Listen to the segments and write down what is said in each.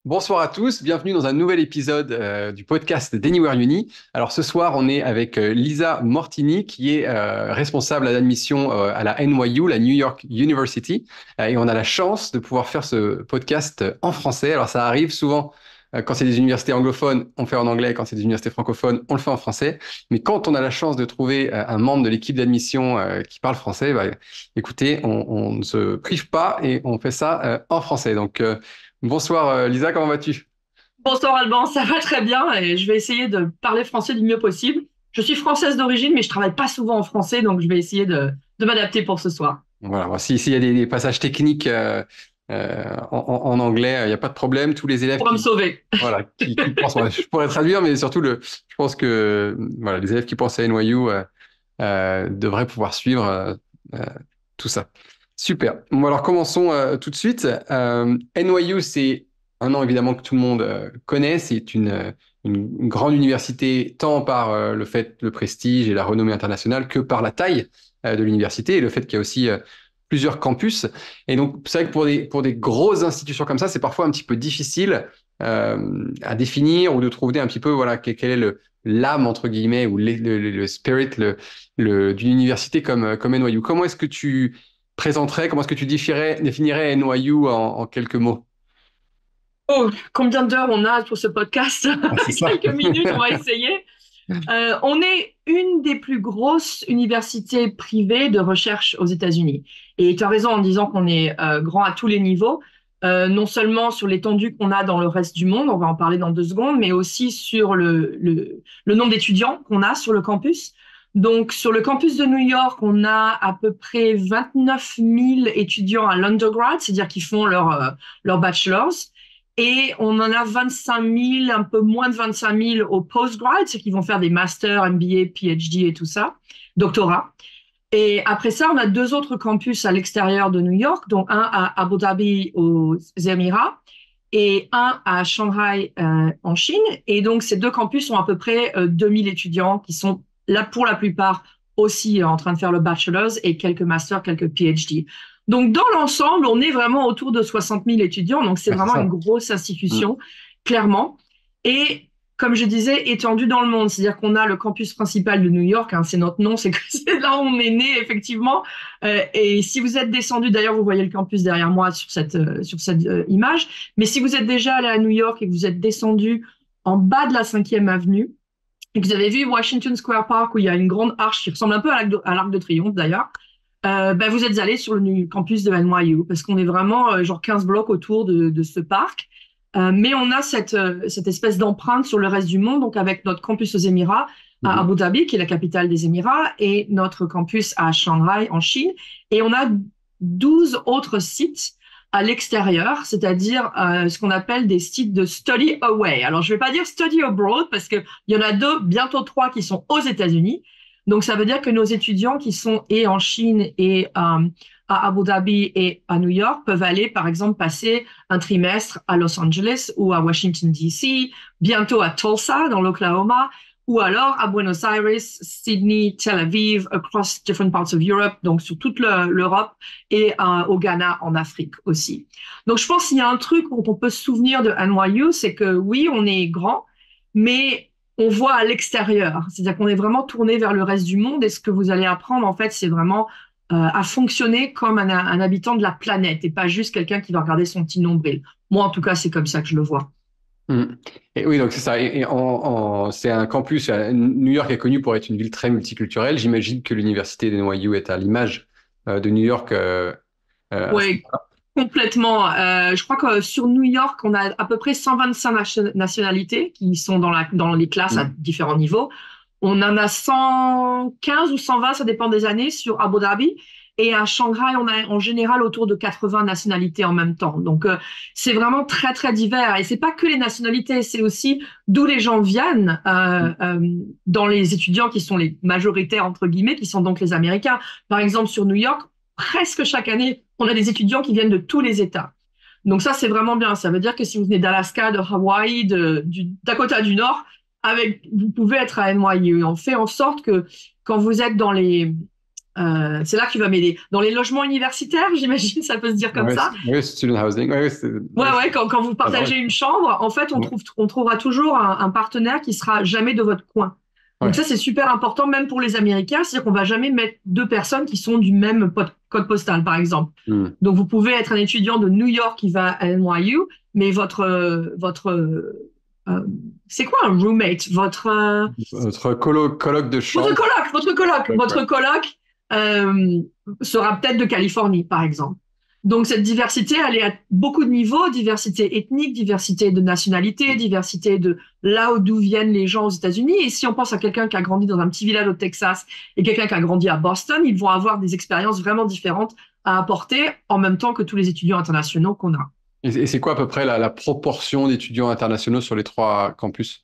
Bonsoir à tous, bienvenue dans un nouvel épisode du podcast d'Anywhere Uni. Alors ce soir, on est avec Lisa Mortini qui est responsable d'admission à la NYU, la New York University, et on a la chance de pouvoir faire ce podcast en français. Alors ça arrive souvent quand c'est des universités anglophones, on fait en anglais, quand c'est des universités francophones, on le fait en français. Mais quand on a la chance de trouver un membre de l'équipe d'admission qui parle français, écoutez, on ne se prive pas et on fait ça en français. Donc bonsoir Lisa, comment vas-tu? Bonsoir Alban, ça va très bien et je vais essayer de parler français du mieux possible. Je suis française d'origine, mais je travaille pas souvent en français, donc je vais essayer de m'adapter pour ce soir. Voilà, bon, s'il y a des passages techniques en anglais, il n'y a pas de problème. Tous les élèves Pour me sauver. voilà, qui pensent, voilà, je pourrais traduire, mais surtout je pense que voilà, les élèves qui pensent à NYU devraient pouvoir suivre euh, tout ça. Super. Bon, alors commençons tout de suite. NYU, c'est un nom évidemment que tout le monde connaît. C'est une grande université tant par le prestige et la renommée internationale que par la taille de l'université et le fait qu'il y a aussi plusieurs campus. Et donc, c'est vrai que pour des grosses institutions comme ça, c'est parfois un petit peu difficile à définir ou de trouver un petit peu voilà, quel est l'âme, entre guillemets, ou le spirit d'une université comme NYU. Comment est-ce que tu présenterais, comment est-ce que tu définirais NYU en quelques mots? Oh, combien d'heures on a pour ce podcast? Ah, c'est ça. Quelques minutes, on va essayer. On est une des plus grosses universités privées de recherche aux États-Unis. Et tu as raison en disant qu'on est grand à tous les niveaux, non seulement sur l'étendue qu'on a dans le reste du monde, on va en parler dans 2 secondes, mais aussi sur le nombre d'étudiants qu'on a sur le campus. Donc, sur le campus de New York, on a à peu près 29 000 étudiants à l'undergrad, c'est-à-dire qui font leur bachelor's. Et on en a 25 000, un peu moins de 25 000 au postgrad, ceux qui vont faire des masters, MBA, PhD et tout ça, doctorat. Et après ça, on a 2 autres campus à l'extérieur de New York, dont un à Abu Dhabi aux Émirats et un à Shanghai en Chine. Et donc, ces 2 campus ont à peu près 2000 étudiants qui sont là pour la plupart aussi en train de faire le bachelor's et quelques masters, quelques PhD. Donc, dans l'ensemble, on est vraiment autour de 60 000 étudiants. Donc, c'est Ouais, c'est vraiment une ça. grosse Mm. institution, clairement. Et comme je disais, étendue dans le monde. C'est-à-dire qu'on a le campus principal de New York, hein, c'est notre nom, c'est que c'est là où on est né, effectivement. Et si vous êtes descendu, d'ailleurs, vous voyez le campus derrière moi sur cette image, mais si vous êtes déjà allé à New York et que vous êtes descendu en bas de la 5e avenue, et que vous avez vu Washington Square Park, où il y a une grande arche qui ressemble un peu à l'Arc de Triomphe, d'ailleurs, ben vous êtes allé sur le campus de NYU, parce qu'on est vraiment genre 15 blocs autour de ce parc. Mais on a cette espèce d'empreinte sur le reste du monde, donc avec notre campus aux Émirats, à Mhm. Abu Dhabi, qui est la capitale des Émirats, et notre campus à Shanghai, en Chine. Et on a 12 autres sites à l'extérieur, c'est-à-dire ce qu'on appelle des sites de study away. Alors, je ne vais pas dire study abroad, parce qu'il y en a 2, bientôt 3 qui sont aux États-Unis. Donc, ça veut dire que nos étudiants qui sont et en Chine et à Abu Dhabi et à New York peuvent aller, par exemple, passer un trimestre à Los Angeles ou à Washington, D.C., bientôt à Tulsa, dans l'Oklahoma, ou alors à Buenos Aires, Sydney, Tel Aviv, across different parts of Europe, donc sur toute l'Europe et au Ghana, en Afrique aussi. Donc, je pense qu'il y a un truc dont on peut se souvenir de NYU, c'est que oui, on est grand, mais on voit à l'extérieur. C'est-à-dire qu'on est vraiment tourné vers le reste du monde et ce que vous allez apprendre, en fait, c'est vraiment à fonctionner comme un habitant de la planète et pas juste quelqu'un qui va regarder son petit nombril. Moi, en tout cas, c'est comme ça que je le vois. Mm. Et oui, donc c'est ça. C'est un campus. New York est connu pour être une ville très multiculturelle. J'imagine que l'université de NYU est à l'image de New York à ce Oui, complètement. Je crois que sur New York, on a à peu près 125 nationalités qui sont dans les classes à moment. différents niveaux. On en a 115 ou 120, ça dépend des années, sur Abu Dhabi. Et à Shanghai, on a en général autour de 80 nationalités en même temps. Donc, c'est vraiment très, très divers. Et c'est pas que les nationalités, c'est aussi d'où les gens viennent dans les étudiants qui sont les majoritaires, entre guillemets, qui sont donc les Américains. Par exemple, sur New York, presque chaque année, on a des étudiants qui viennent de tous les États. Donc ça, c'est vraiment bien. Ça veut dire que si vous venez d'Alaska, de Hawaï, du Dakota du Nord, vous pouvez être à NYU. On fait en sorte que quand vous êtes C'est là que tu vas m'aider. Dans les logements universitaires, j'imagine, ça peut se dire comme Ouais, ça. oui, student housing. Ouais, Ouais, quand vous j'adore. partagez une chambre, en fait, Ouais. on trouvera toujours un partenaire qui sera jamais de votre coin. Donc Ouais. ça, c'est super important, même pour les Américains, c'est-à-dire qu'on va jamais mettre deux personnes qui sont du même code postal, par exemple. Hmm. Donc vous pouvez être un étudiant de New York qui va à NYU, mais euh, c'est quoi un roommate? Votre coloc de chambre. Votre Ouais. coloc sera peut-être de Californie, par exemple. Donc cette diversité, elle est à beaucoup de niveaux, diversité ethnique, diversité de nationalité, diversité de là d'où viennent les gens aux États-Unis. Et si on pense à quelqu'un qui a grandi dans un petit village au Texas et quelqu'un qui a grandi à Boston, ils vont avoir des expériences vraiment différentes à apporter en même temps que tous les étudiants internationaux qu'on a. Et c'est quoi à peu près la proportion d'étudiants internationaux sur les 3 campus?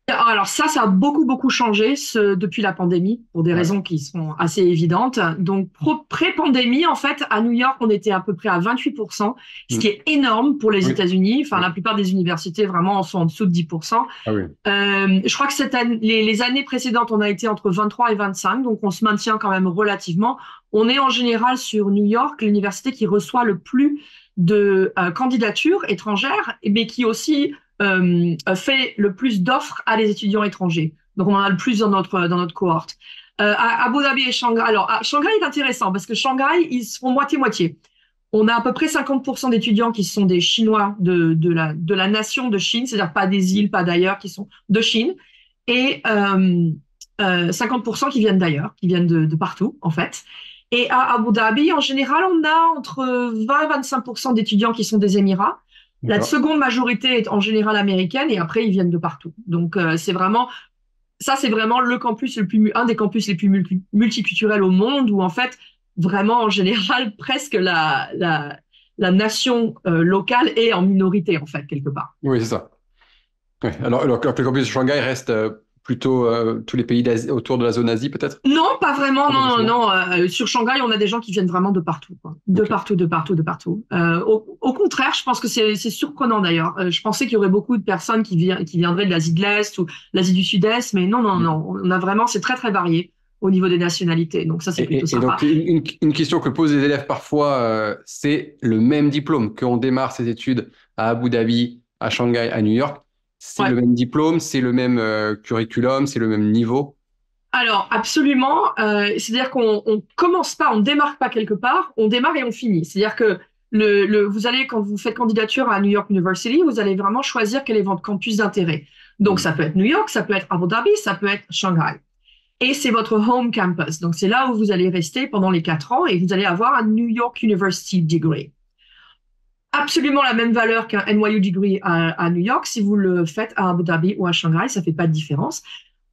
Alors ça a beaucoup, beaucoup changé depuis la pandémie, pour des Ouais. raisons qui sont assez évidentes. Donc, pré-pandémie, en fait, à New York, on était à peu près à 28%, ce Hmm. qui est énorme pour les Oui. États-Unis. Enfin, Oui. la plupart des universités, vraiment, sont en dessous de 10%. Ah oui. Je crois que cette année, les années précédentes, on a été entre 23 et 25, donc on se maintient quand même relativement. On est en général sur New York, l'université qui reçoit le plus de candidatures étrangères, mais qui aussi fait le plus d'offres à des étudiants étrangers. Donc on en a le plus dans notre cohorte. À Abu Dhabi et Shanghai, alors Shanghai est intéressant parce que Shanghai, ils sont moitié-moitié. On a à peu près 50% d'étudiants qui sont des Chinois de la nation de Chine, c'est-à-dire pas des îles, pas d'ailleurs, qui sont de Chine, et 50% qui viennent d'ailleurs, qui viennent de partout, en fait. Et à Abu Dhabi, en général, on a entre 20 et 25% d'étudiants qui sont des Émirats. La D'accord. seconde majorité est en général américaine, et après, ils viennent de partout. Donc, c'est vraiment un des campus les plus multiculturels au monde, où en fait, vraiment, en général, presque la nation locale est en minorité, en fait, quelque part. Oui, c'est ça. Ouais. Alors que le campus de Shanghai reste plutôt tous les pays d'Asie, autour de la zone Asie, peut-être? Non, pas vraiment, Pas forcément. non. Sur Shanghai, on a des gens qui viennent vraiment de partout, quoi. De Ok. partout, de partout, de partout. Au contraire, je pense que c'est surprenant d'ailleurs. Je pensais qu'il y aurait beaucoup de personnes qui viendraient de l'Asie de l'Est ou l'Asie du Sud-Est, mais non. On a vraiment, c'est très, très varié au niveau des nationalités. Donc ça, c'est plutôt Et sympa. donc, une question que posent les élèves parfois, c'est le même diplôme, qu'on démarre ses études à Abu Dhabi, à Shanghai, à New York. C'est Ouais. le même diplôme, c'est le même curriculum, c'est le même niveau. Alors, absolument. C'est-à-dire on commence pas, on démarre pas quelque part, on démarre et on finit. C'est-à-dire que vous allez, quand vous faites candidature à New York University, vous allez vraiment choisir quel est votre campus d'intérêt. Donc, Hmm. ça peut être New York, ça peut être Abu Dhabi, ça peut être Shanghai. Et c'est votre home campus. Donc, c'est là où vous allez rester pendant les 4 ans et vous allez avoir un New York University degree. Absolument la même valeur qu'un NYU degree à New York. Si vous le faites à Abu Dhabi ou à Shanghai, ça fait pas de différence.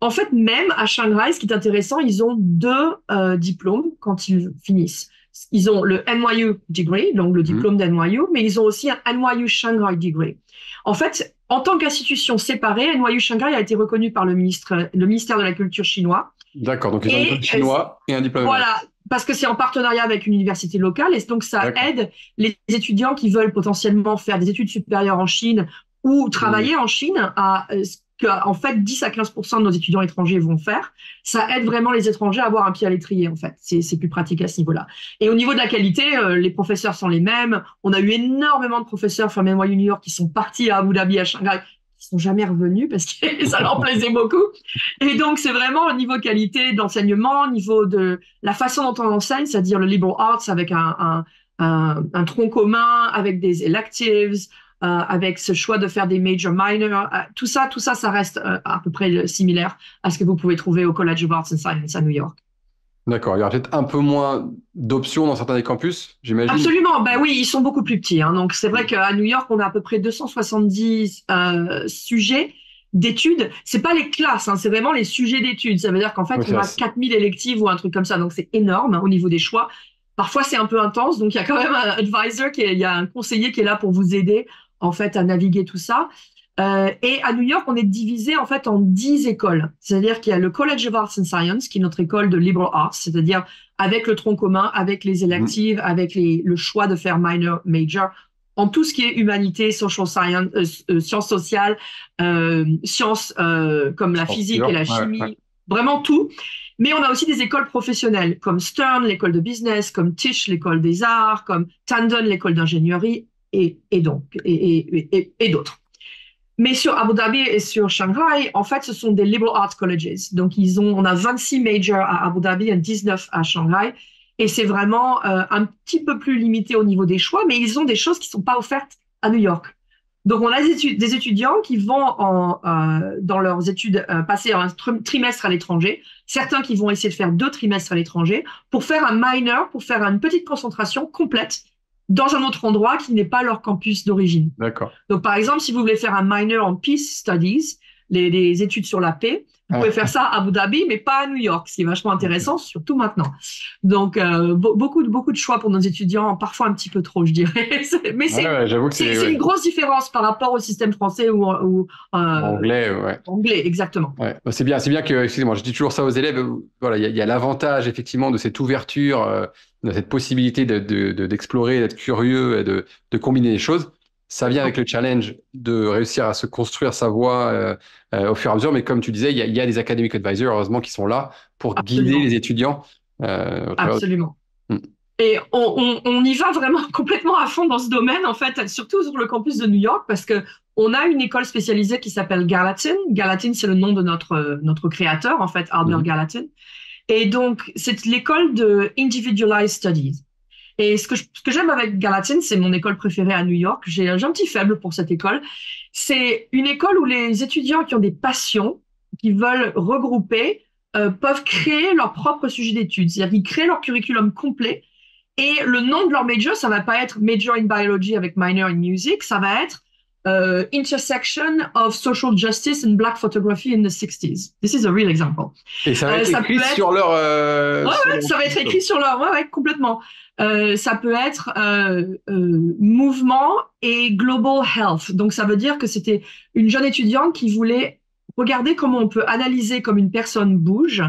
En fait, même à Shanghai, ce qui est intéressant, ils ont deux diplômes quand ils finissent. Ils ont le NYU degree, donc le Hmm. diplôme d'NYU, mais ils ont aussi un NYU Shanghai degree. En fait, en tant qu'institution séparée, NYU Shanghai a été reconnu par le ministère de la Culture chinois. D'accord, donc ils ont un diplôme Et chinois et un diplôme américain. voilà, parce que c'est en partenariat avec une université locale, et donc ça D'accord. aide les étudiants qui veulent potentiellement faire des études supérieures en Chine ou Hmm. travailler en Chine à ce que, en fait, 10 à 15% de nos étudiants étrangers vont faire. Ça aide vraiment les étrangers à avoir un pied à l'étrier, en fait. C'est plus pratique à ce niveau-là. Et au niveau de la qualité, les professeurs sont les mêmes. On a eu énormément de professeurs from NYU New York qui sont partis à Abu Dhabi, à Shanghai, qui sont jamais revenus parce que ça leur plaisait beaucoup. Et donc, c'est vraiment au niveau qualité d'enseignement, au niveau de la façon dont on enseigne, c'est-à-dire le liberal arts avec un tronc commun, avec des electives, avec ce choix de faire des major minor. Tout ça, ça reste à peu près similaire à ce que vous pouvez trouver au College of Arts and Science à New York. D'accord, il y aura peut-être un peu moins d'options dans certains des campus, j'imagine. Absolument, ben oui, ils sont beaucoup plus petits, hein. Donc c'est vrai qu'à New York, on a à peu près 270 sujets d'études. C'est pas les classes, hein, c'est vraiment les sujets d'études. Ça veut dire qu'en fait, Oui, on a 4000 électives ou un truc comme ça. Donc c'est énorme, hein, au niveau des choix. Parfois, c'est un peu intense. Donc il y a quand même un advisor, il y a un conseiller qui est là pour vous aider en fait à naviguer tout ça. Et à New York, on est divisé en fait en 10 écoles. C'est-à-dire qu'il y a le College of Arts and Science, qui est notre école de liberal arts, c'est-à-dire avec le tronc commun, avec les Mhm. électives, avec le choix de faire minor, major, en tout ce qui est humanité, social science, sciences sociales, sciences comme la Je pense physique et sûr. la Ouais, ouais. chimie, vraiment tout. Mais on a aussi des écoles professionnelles, comme Stern, l'école de business, comme Tisch, l'école des arts, comme Tandon, l'école d'ingénierie, et d'autres. Mais sur Abu Dhabi et sur Shanghai, en fait, ce sont des liberal arts colleges. Donc, on a 26 majors à Abu Dhabi et 19 à Shanghai. Et c'est vraiment un petit peu plus limité au niveau des choix, mais ils ont des choses qui ne sont pas offertes à New York. Donc, on a des étudiants qui vont dans leurs études passer un trimestre à l'étranger, certains qui vont essayer de faire 2 trimestres à l'étranger pour faire un minor, pour faire une petite concentration complète dans un autre endroit qui n'est pas leur campus d'origine. D'accord. Donc, par exemple, si vous voulez faire un minor en Peace Studies, les études sur la paix, vous pouvez faire ça à Abu Dhabi, mais pas à New York, ce qui est vachement intéressant, surtout maintenant. Donc, beaucoup de choix pour nos étudiants, parfois un petit peu trop, je dirais. Mais j'avoue que c'est une grosse différence par rapport au système français ou anglais, ouais. Anglais, exactement. Ouais. C'est bien que, excusez-moi, je dis toujours ça aux élèves. Voilà, il y a l'avantage effectivement de cette ouverture, de cette possibilité d'explorer, d'être curieux et de combiner les choses. Ça vient avec le challenge de réussir à se construire sa voie au fur et à mesure. Mais comme tu disais, il y a des academic advisors, heureusement, qui sont là pour guider les étudiants. Absolument. Et on y va vraiment complètement à fond dans ce domaine, en fait, surtout sur le campus de New York, parce que on a une école spécialisée qui s'appelle Gallatin. Gallatin, c'est le nom de notre créateur, en fait, Albert Gallatin. Et donc, c'est l'école de Individualized Studies. Et ce que j'aime avec Gallatin, c'est mon école préférée à New York. J'ai un petit faible pour cette école. C'est une école où les étudiants qui ont des passions, qui veulent regrouper, peuvent créer leur propre sujet d'études. C'est-à-dire qu'ils créent leur curriculum complet. Et le nom de leur major, ça va pas être Major in Biology avec Minor in Music, ça va être Intersection of Social Justice and Black Photography in the 60s. This is a real example. Et ça va être écrit sur leur... ça va être écrit sur leur... Ouais, complètement. Ça peut être mouvement et global health. Donc, ça veut dire que c'était une jeune étudiante qui voulait regarder comment on peut analyser comme une personne bouge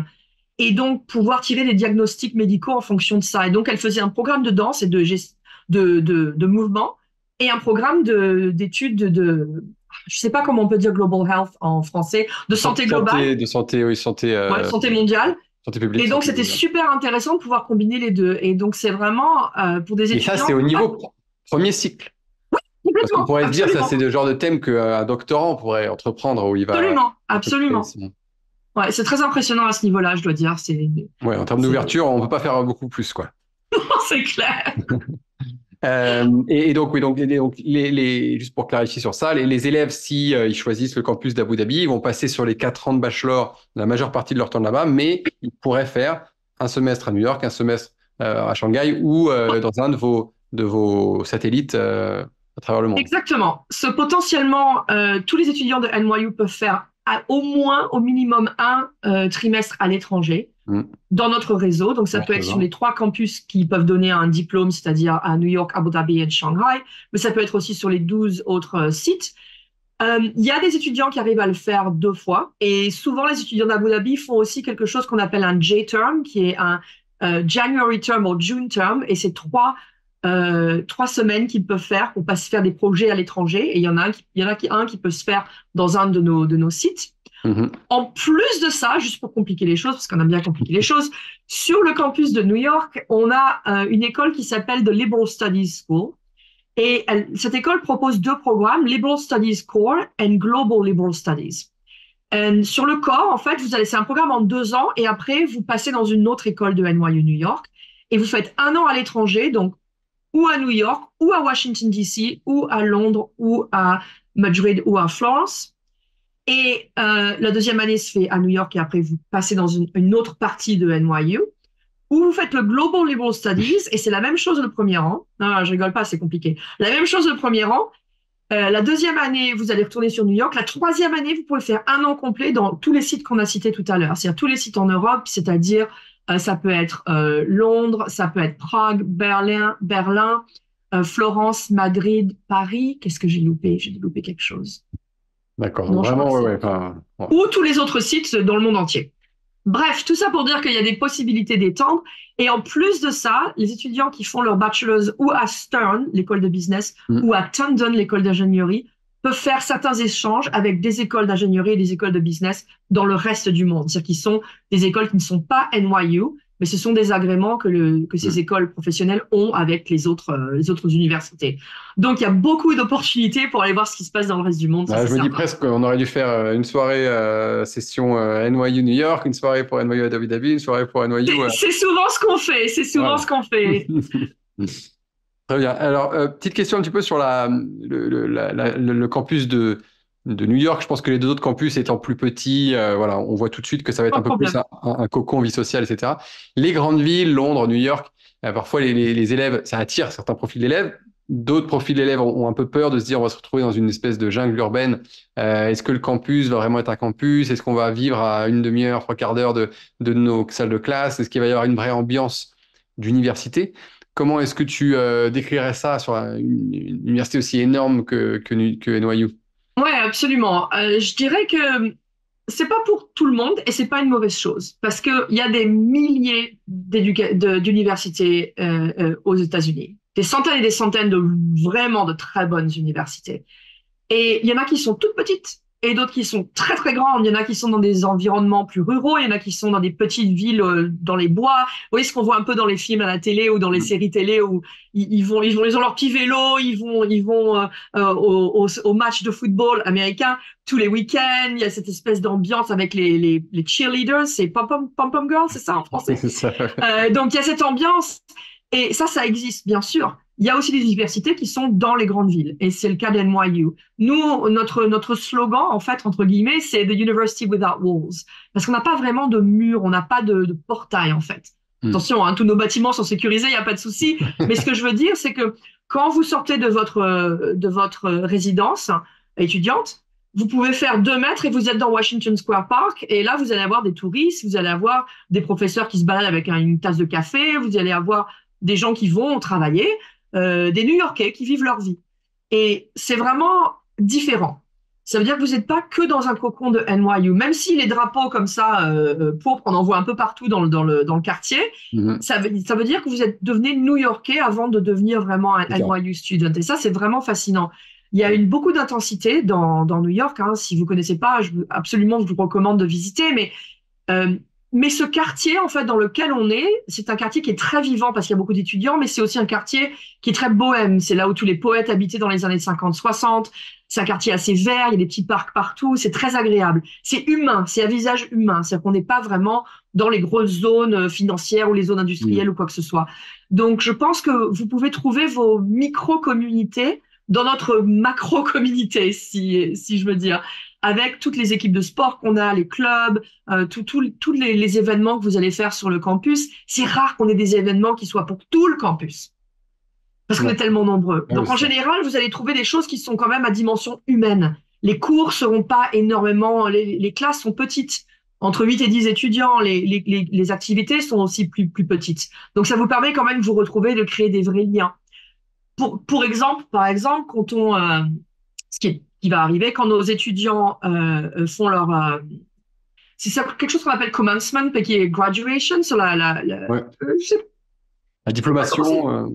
et donc pouvoir tirer des diagnostics médicaux en fonction de ça. Et donc, elle faisait un programme de danse et de mouvement et un programme d'études je sais pas comment on peut dire global health en français, de santé globale. De santé, oui, santé mondiale. Santé publique. Et donc, c'était super intéressant de pouvoir combiner les deux. Et donc, c'est vraiment pour des étudiants... Et ça, c'est au niveau premier cycle. Oui, complètement. Parce qu'on pourrait se dire, ça, c'est le genre de thème qu'un doctorant pourrait entreprendre où il va... Absolument. Ouais, c'est très impressionnant à ce niveau-là, je dois dire. Ouais, en termes d'ouverture, on ne peut pas faire beaucoup plus, quoi. C'est clair. Et donc, juste pour clarifier sur ça, les élèves, si ils choisissent le campus d'Abu Dhabi, ils vont passer sur les 4 ans de bachelor la majeure partie de leur temps là-bas, mais ils pourraient faire un semestre à New York, un semestre à Shanghai ou dans un de vos satellites à travers le monde. Exactement. Potentiellement, tous les étudiants de NYU peuvent faire au moins, au minimum, un trimestre à l'étranger dans notre réseau. Donc, ça peut être sur les 3 campus qui peuvent donner un diplôme, c'est-à-dire à New York, Abu Dhabi et Shanghai, mais ça peut être aussi sur les 12 autres sites. Il y a des étudiants qui arrivent à le faire 2 fois, et souvent, les étudiants d'Abu Dhabi font aussi quelque chose qu'on appelle un J-term, qui est un January term ou June term, et c'est 3 semaines qu'ils peuvent faire pour faire des projets à l'étranger, et il y en a un qui peut se faire dans un de nos sites. En plus de ça, juste pour compliquer les choses, parce qu'on aime bien compliquer les choses, sur le campus de New York, on a une école qui s'appelle The Liberal Studies School. Et cette école propose 2 programmes, Liberal Studies Core and Global Liberal Studies. Et sur le core, en fait, c'est un programme en 2 ans, et après, vous passez dans une autre école de NYU New York, et vous faites 1 an à l'étranger, donc ou à New York, ou à Washington, D.C., ou à Londres, ou à Madrid, ou à Florence. Et la deuxième année se fait à New York et après vous passez dans une autre partie de NYU où vous faites le Global Liberal Studies et c'est la même chose le premier an. Non, je rigole pas, c'est compliqué. La même chose le premier an. La deuxième année, vous allez retourner sur New York. La troisième année, vous pouvez faire 1 an complet dans tous les sites qu'on a cités tout à l'heure. C'est-à-dire tous les sites en Europe, c'est-à-dire ça peut être Londres, ça peut être Prague, Berlin, Florence, Madrid, Paris. Qu'est-ce que j'ai loupé? J'ai loupé quelque chose. D'accord, donc vraiment, ou tous les autres sites dans le monde entier. Bref, tout ça pour dire qu'il y a des possibilités d'étendre. Et en plus de ça, les étudiants qui font leur bachelor's ou à Stern, l'école de business, ou à Tandon, l'école d'ingénierie, peuvent faire certains échanges avec des écoles d'ingénierie et des écoles de business dans le reste du monde. C'est-à-dire qu'ils sont des écoles qui ne sont pas NYU, mais ce sont des agréments que ces écoles professionnelles ont avec les autres universités. Donc, il y a beaucoup d'opportunités pour aller voir ce qui se passe dans le reste du monde. Ça, Je me dis presque qu'on aurait dû faire une soirée session NYU New York, une soirée pour NYU Abu Dhabi, une soirée pour NYU. C'est souvent ce qu'on fait. C'est souvent ce qu'on fait. Très bien. Alors, petite question un petit peu sur le campus de New York. Je pense que les deux autres campus étant plus petits, voilà, on voit tout de suite que ça va être un peu plus un cocon vie sociale, etc. Les grandes villes, Londres, New York, parfois les élèves, ça attire certains profils d'élèves. D'autres profils d'élèves ont un peu peur de se dire on va se retrouver dans une espèce de jungle urbaine. Est-ce que le campus va vraiment être un campus? Est-ce qu'on va vivre à une demi-heure, trois quarts d'heure de nos salles de classe? Est-ce qu'il va y avoir une vraie ambiance d'université? Comment est-ce que tu décrirais ça sur une université aussi énorme que NYU? Ouais, absolument. Je dirais que c'est pas pour tout le monde et c'est pas une mauvaise chose parce que il y a des milliers d'universités aux États-Unis, des centaines et des centaines de vraiment de très bonnes universités. Et il y en a qui sont toutes petites et d'autres qui sont très très grandes. Il y en a qui sont dans des environnements plus ruraux, il y en a qui sont dans des petites villes dans les bois. Vous voyez ce qu'on voit un peu dans les films à la télé ou dans les séries télé où ils ont leur petit vélo, ils vont au match de football américain tous les week-ends. Il y a cette espèce d'ambiance avec les cheerleaders, c'est pom-pom girls, c'est ça en français. Donc il y a cette ambiance et ça existe bien sûr. Il y a aussi des universités qui sont dans les grandes villes, et c'est le cas d'NYU. Nous, notre slogan, en fait, entre guillemets, c'est The University Without Walls, parce qu'on n'a pas vraiment de mur, on n'a pas de portail, en fait. Attention, hein, tous nos bâtiments sont sécurisés, il n'y a pas de souci, mais ce que je veux dire, c'est que quand vous sortez de votre résidence étudiante, vous pouvez faire 2 mètres et vous êtes dans Washington Square Park, et là, vous allez avoir des touristes, vous allez avoir des professeurs qui se baladent avec une tasse de café, vous allez avoir des gens qui vont travailler, des New-Yorkais qui vivent leur vie. Et c'est vraiment différent. Ça veut dire que vous n'êtes pas que dans un cocon de NYU. Même si les drapeaux comme ça, pourpres, on en voit un peu partout dans le quartier, ça veut dire que vous êtes devenu New-Yorkais avant de devenir vraiment un NYU student. Et ça, c'est vraiment fascinant. Il y a beaucoup d'intensité dans New York. Hein. Si vous ne connaissez pas, absolument, je vous recommande de visiter. Mais ce quartier, en fait, dans lequel on est, c'est un quartier qui est très vivant parce qu'il y a beaucoup d'étudiants, mais c'est aussi un quartier qui est très bohème. C'est là où tous les poètes habitaient dans les années 50-60. C'est un quartier assez vert, il y a des petits parcs partout, c'est très agréable. C'est humain, c'est à visage humain. C'est-à-dire qu'on n'est pas vraiment dans les grosses zones financières ou les zones industrielles ou quoi que ce soit. Donc, je pense que vous pouvez trouver vos micro-communautés dans notre macro-communauté, si je veux dire, avec toutes les équipes de sport qu'on a, les clubs, tous les événements que vous allez faire sur le campus. C'est rare qu'on ait des événements qui soient pour tout le campus, parce qu'on est tellement nombreux. Donc, en général, vous allez trouver des choses qui sont quand même à dimension humaine. Les cours seront pas énormément, les classes sont petites, entre 8 et 10 étudiants, les activités sont aussi plus petites. Donc, ça vous permet quand même de vous retrouver, de créer des vrais liens. Par exemple, quand ce qui va arriver quand nos étudiants font leur c'est quelque chose qu'on appelle commencement, qui est graduation, sur la diplomation.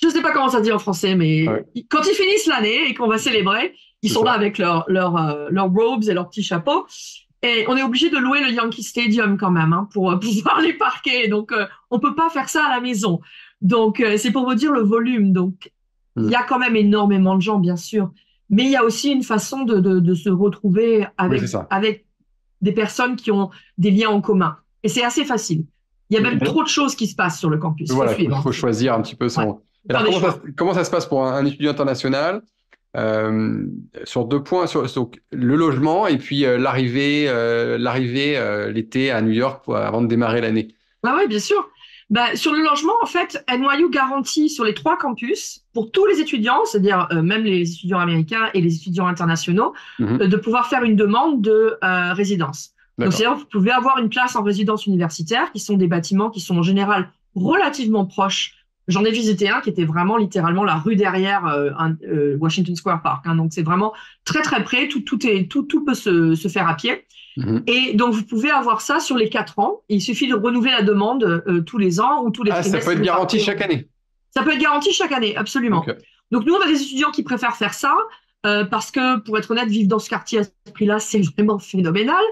Je ne sais pas comment ça dit en français, mais quand ils finissent l'année et qu'on va célébrer, ils sont là avec leurs robes et leurs petits chapeaux. Et on est obligé de louer le Yankee Stadium quand même pour pouvoir les parquer. Donc, on peut pas faire ça à la maison. Donc, c'est pour vous dire le volume. Donc, il y a quand même énormément de gens, bien sûr. Mais il y a aussi une façon de se retrouver avec des personnes qui ont des liens en commun. Et c'est assez facile. Il y a même trop de choses qui se passent sur le campus. Voilà, il faut choisir un petit peu son... Alors, comment ça se passe pour un étudiant international sur 2 points, sur le logement et puis l'arrivée l'été à New York avant de démarrer l'année? Ah oui, bien sûr. Sur le logement, en fait, NYU garantit sur les 3 campus, pour tous les étudiants, c'est-à-dire même les étudiants américains et les étudiants internationaux, de pouvoir faire une demande de résidence. Donc, c'est-à-dire vous pouvez avoir une place en résidence universitaire, qui sont des bâtiments qui sont en général relativement proches. J'en ai visité un qui était vraiment littéralement la rue derrière Washington Square Park. Hein, donc, c'est vraiment très, très près. Tout peut se faire à pied. Et donc, vous pouvez avoir ça sur les 4 ans. Il suffit de renouveler la demande tous les ans ou tous les trimestres. Ça peut être garanti chaque année? Ça peut être garanti chaque année, absolument. Donc, nous, on a des étudiants qui préfèrent faire ça. parce que, pour être honnête, vivre dans ce quartier à ce prix-là, c'est vraiment phénoménal.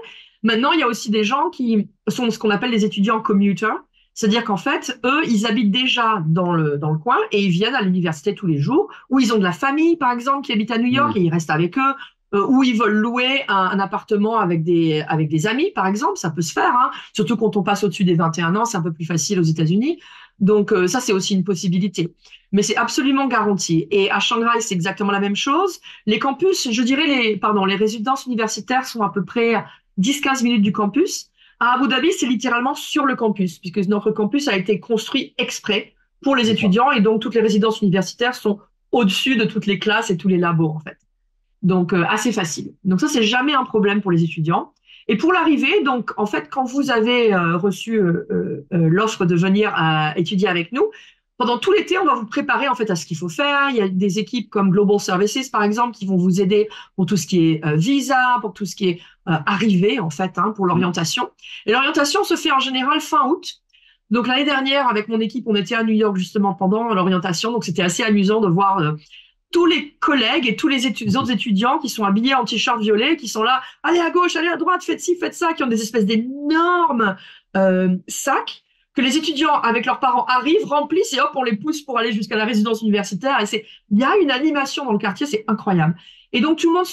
Maintenant, il y a aussi des gens qui sont ce qu'on appelle les étudiants commuters, c'est-à-dire qu'en fait, eux, ils habitent déjà dans le coin et ils viennent à l'université tous les jours, ou ils ont de la famille, par exemple, qui habite à New York et Hmm. ils restent avec eux, ou ils veulent louer un appartement avec des amis, par exemple, ça peut se faire, hein. Surtout quand on passe au-dessus des 21 ans, c'est un peu plus facile aux États-Unis. Donc ça, c'est aussi une possibilité. Mais c'est absolument garanti. Et à Shanghai, c'est exactement la même chose. Les campus, je dirais, les résidences universitaires sont à peu près 10-15 minutes du campus. À Abu Dhabi, c'est littéralement sur le campus, puisque notre campus a été construit exprès pour les D'accord. étudiants et donc toutes les résidences universitaires sont au-dessus de toutes les classes et tous les labos, en fait. Donc, assez facile. Donc, ça, c'est jamais un problème pour les étudiants. Et pour l'arrivée, donc, en fait, quand vous avez reçu l'offre de venir étudier avec nous, pendant tout l'été, on va vous préparer en fait à ce qu'il faut faire. Il y a des équipes comme Global Services, par exemple, qui vont vous aider pour tout ce qui est visa, pour tout ce qui est arrivée, en fait, hein, pour l'orientation. Et l'orientation se fait en général fin août. Donc l'année dernière, avec mon équipe, on était à New York justement pendant l'orientation. Donc c'était assez amusant de voir tous les collègues et tous les autres étudiants qui sont habillés en t-shirt violet, qui sont là, allez à gauche, allez à droite, faites ci, faites ça, qui ont des espèces d'énormes sacs que les étudiants avec leurs parents arrivent, remplissent et hop, on les pousse pour aller jusqu'à la résidence universitaire. Il y a une animation dans le quartier, c'est incroyable. Et donc tout le monde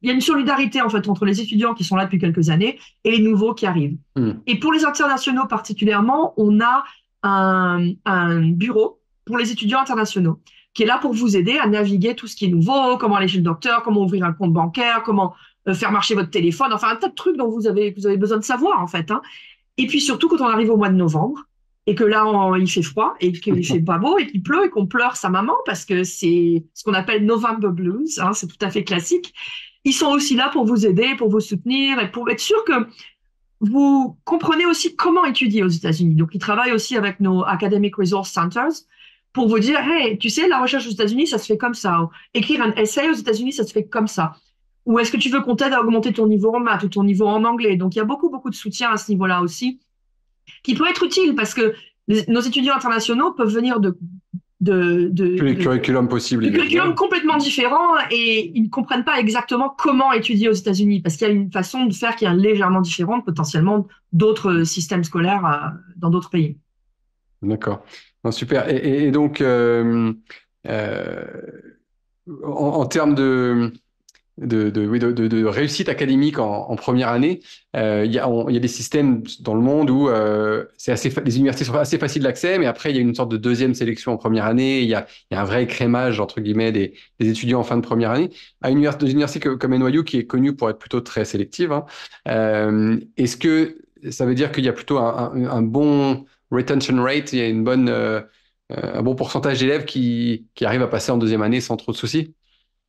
il y a une solidarité en fait entre les étudiants qui sont là depuis quelques années et les nouveaux qui arrivent. Hmm. Et pour les internationaux particulièrement, on a un bureau pour les étudiants internationaux qui est là pour vous aider à naviguer tout ce qui est nouveau, comment aller chez le docteur, comment ouvrir un compte bancaire, comment faire marcher votre téléphone, enfin un tas de trucs dont vous avez besoin de savoir en fait, hein. Et puis surtout quand on arrive au mois de novembre et que là il fait froid et qu'il fait pas beau et qu'il pleut et qu'on pleure sa maman parce que c'est ce qu'on appelle November Blues, hein, c'est tout à fait classique. Ils sont aussi là pour vous aider, pour vous soutenir et pour être sûr que vous comprenez aussi comment étudier aux États-Unis. Donc, ils travaillent aussi avec nos Academic Resource Centers pour vous dire, hey, tu sais, la recherche aux États-Unis, ça se fait comme ça. Écrire un essai aux États-Unis, ça se fait comme ça. Ou est-ce que tu veux qu'on t'aide à augmenter ton niveau en maths ou ton niveau en anglais? Donc, il y a beaucoup, beaucoup de soutien à ce niveau-là aussi, qui peut être utile parce que nos étudiants internationaux peuvent venir de, Tous de, les de, curriculums possibles, de curriculums évidemment. complètement différents et ils ne comprennent pas exactement comment étudier aux États-Unis parce qu'il y a une façon de faire qui est légèrement différente potentiellement d'autres systèmes scolaires dans d'autres pays. D'accord. Non, super. Et donc, euh, en termes oui, de réussite académique en première année, il y a des systèmes dans le monde où les universités sont assez faciles d'accès, mais après, il y a une sorte de deuxième sélection en première année. Il y a un vrai écrémage, entre guillemets, des étudiants en fin de première année. Dans une université comme NYU, qui est connue pour être plutôt très sélective, hein, est-ce que ça veut dire qu'il y a plutôt un bon retention rate, il y a un bon pourcentage d'élèves qui arrivent à passer en deuxième année sans trop de soucis?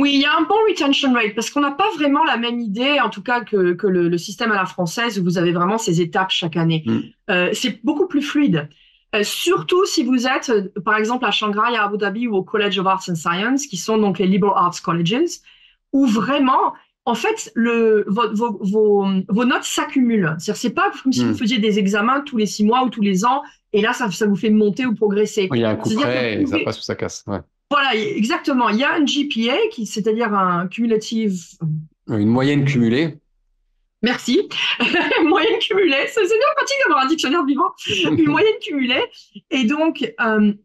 Oui, il y a un bon retention rate parce qu'on n'a pas vraiment la même idée, en tout cas que le système à la française où vous avez vraiment ces étapes chaque année. Hmm. C'est beaucoup plus fluide. Surtout si vous êtes, par exemple, à Shanghai, à Abu Dhabi ou au College of Arts and Science, qui sont donc les liberal arts colleges, où vraiment, en fait, vos notes s'accumulent. C'est-à-dire, c'est pas comme si vous Hmm. faisiez des examens tous les 6 mois ou tous les ans, et là, ça vous fait monter ou progresser. Oui, il y a un coup C'est-à-dire que près vous et ça pouvez, passe ou ça casse. Ouais. voilà, exactement. Il y a un GPA, c'est-à-dire un cumulative. Une moyenne cumulée. Merci. Moyenne cumulée. C'est bien pratique d'avoir un dictionnaire vivant. Une moyenne cumulée. Et donc,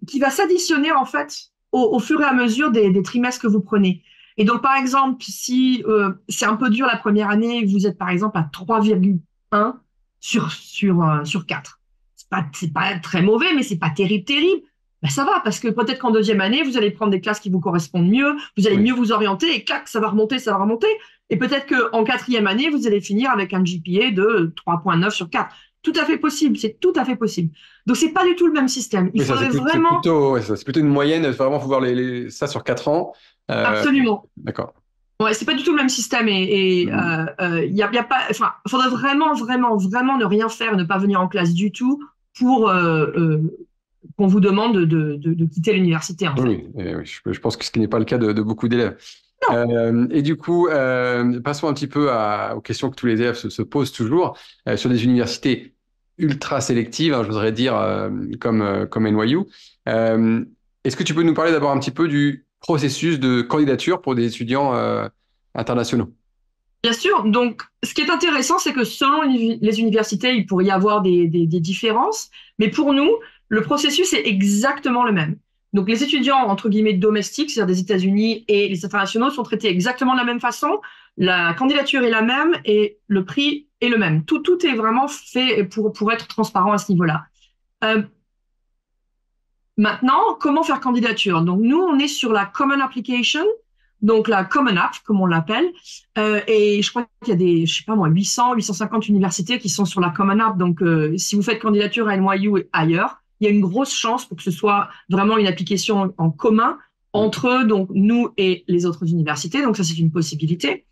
qui va s'additionner, en fait, au fur et à mesure des trimestres que vous prenez. Et donc, par exemple, si c'est un peu dur la première année, vous êtes, par exemple, à 3,1 sur 4. C'est pas très mauvais, mais c'est pas terrible, terrible. Ben, ça va, parce que peut-être qu'en deuxième année, vous allez prendre des classes qui vous correspondent mieux, vous allez Oui. mieux vous orienter, et clac, ça va remonter, ça va remonter. Et peut-être qu'en quatrième année, vous allez finir avec un GPA de 3,9 sur 4. Tout à fait possible, c'est tout à fait possible. Donc, c'est pas du tout le même système. Il Oui, ça, faudrait vraiment, ouais, c'est plutôt une moyenne. Vraiment, faut voir ça sur 4 ans. Euh, absolument. d'accord. Ouais, c'est pas du tout le même système et Mhm. y a pas, enfin, faudrait vraiment, vraiment, vraiment ne rien faire, ne pas venir en classe du tout pour qu'on vous demande de quitter l'université, en fait. Oui, oui, je pense que ce qui n'est pas le cas de beaucoup d'élèves. Non. Et du coup, passons un petit peu aux questions que tous les élèves se posent toujours sur des universités ultra sélectives, hein, je voudrais dire, comme NYU. Est-ce que tu peux nous parler d'abord un petit peu du processus de candidature pour des étudiants internationaux. Bien sûr. Donc, ce qui est intéressant, c'est que selon les universités, il pourrait y avoir des différences. Mais pour nous, le processus est exactement le même. Donc, les étudiants, entre guillemets, domestiques, c'est-à-dire des États-Unis et les internationaux, sont traités exactement de la même façon. La candidature est la même et le prix est le même. Tout est vraiment fait pour être transparent à ce niveau-là. Euh, Maintenant, comment faire candidature? Donc, nous, on est sur la Common Application, donc la Common App, comme on l'appelle. Et je crois qu'il y a je sais pas moi, 800, 850 universités qui sont sur la Common App. Donc, si vous faites candidature à NYU et ailleurs, il y a une grosse chance pour que ce soit vraiment une application en commun entre donc nous et les autres universités. Donc, ça, c'est une possibilité.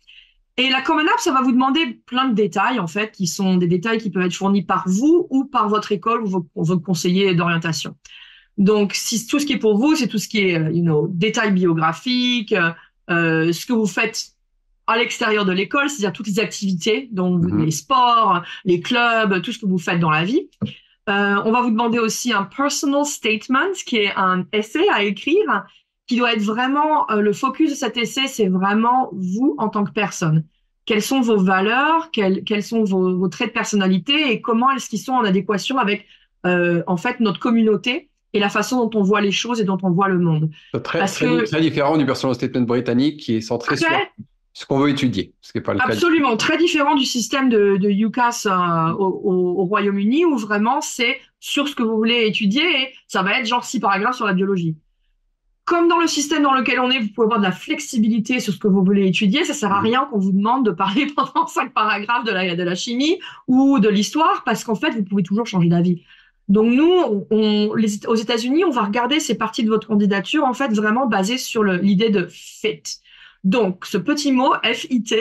Et la Common App, ça va vous demander plein de détails, en fait, qui sont des détails qui peuvent être fournis par vous ou par votre école ou votre conseiller d'orientation. Donc, si tout ce qui est pour vous, c'est tout ce qui est, détails biographiques, ce que vous faites à l'extérieur de l'école, c'est-à-dire toutes les activités, donc les sports, les clubs, tout ce que vous faites dans la vie. On va vous demander aussi un personal statement, qui est un essai à écrire, qui doit être vraiment, le focus de cet essai, c'est vraiment vous en tant que personne. Quelles sont vos valeurs, quels sont vos traits de personnalité et comment est-ce qu'ils sont en adéquation avec, en fait, notre communauté et la façon dont on voit les choses et dont on voit le monde. Très différent du personal statement britannique qui est centré sur ce qu'on veut étudier, ce qui n'est pas le cas. Absolument, très différent du système de UCAS au Royaume-Uni où vraiment c'est sur ce que vous voulez étudier et ça va être genre 6 paragraphes sur la biologie. Comme dans le système dans lequel on est, vous pouvez avoir de la flexibilité sur ce que vous voulez étudier. Ça sert à rien qu'on vous demande de parler pendant 5 paragraphes de la chimie ou de l'histoire parce qu'en fait, vous pouvez toujours changer d'avis. Donc nous, aux États-Unis, on va regarder ces parties de votre candidature en fait vraiment basées sur l'idée de fit. Donc ce petit mot FIT,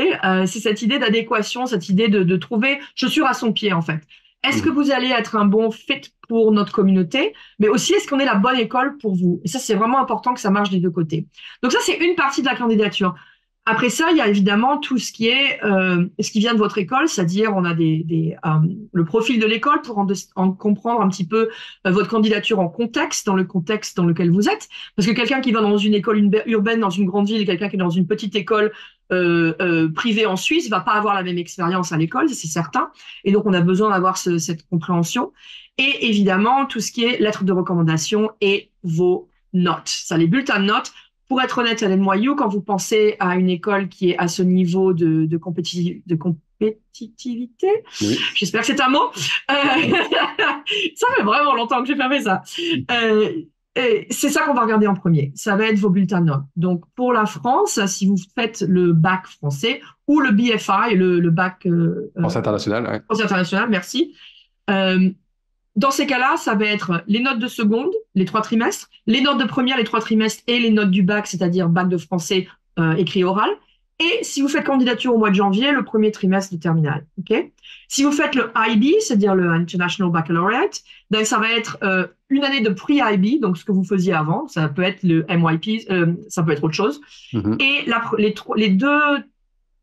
c'est cette idée d'adéquation, cette idée de trouver chaussure à son pied en fait. Est-ce que vous allez être un bon fit pour notre communauté, mais aussi est-ce qu'on est la bonne école pour vous? Et ça, c'est vraiment important que ça marche des deux côtés. Donc ça, c'est une partie de la candidature. Après ça, il y a évidemment tout ce qui est ce qui vient de votre école, c'est-à-dire on a le profil de l'école pour en comprendre un petit peu votre candidature en contexte, dans le contexte dans lequel vous êtes. Parce que quelqu'un qui va dans une école urbaine dans une grande ville et quelqu'un qui est dans une petite école privée en Suisse va pas avoir la même expérience à l'école, c'est certain. Et donc on a besoin d'avoir cette compréhension. Et évidemment tout ce qui est lettres de recommandation et vos notes. Ça, les bulletins de notes. Pour être honnête, à NYU, quand vous pensez à une école qui est à ce niveau de compétitivité, oui. J'espère que c'est un mot. Ça fait vraiment longtemps que j'ai pas fait ça. C'est ça qu'on va regarder en premier. Ça va être vos bulletins de notes. Donc, pour la France, si vous faites le bac français ou le BFI, le bac France international, ouais. France international, merci. Dans ces cas-là, ça va être les notes de seconde, les 3 trimestres, les notes de première, les 3 trimestres et les notes du bac, c'est-à-dire bac de français écrit oral. Et si vous faites candidature au mois de janvier, le premier trimestre de terminale. Okay. Si vous faites le IB, c'est-à-dire le International Baccalaureate, donc ça va être une année de pre-IB, donc ce que vous faisiez avant. Ça peut être le MYP, ça peut être autre chose. Et les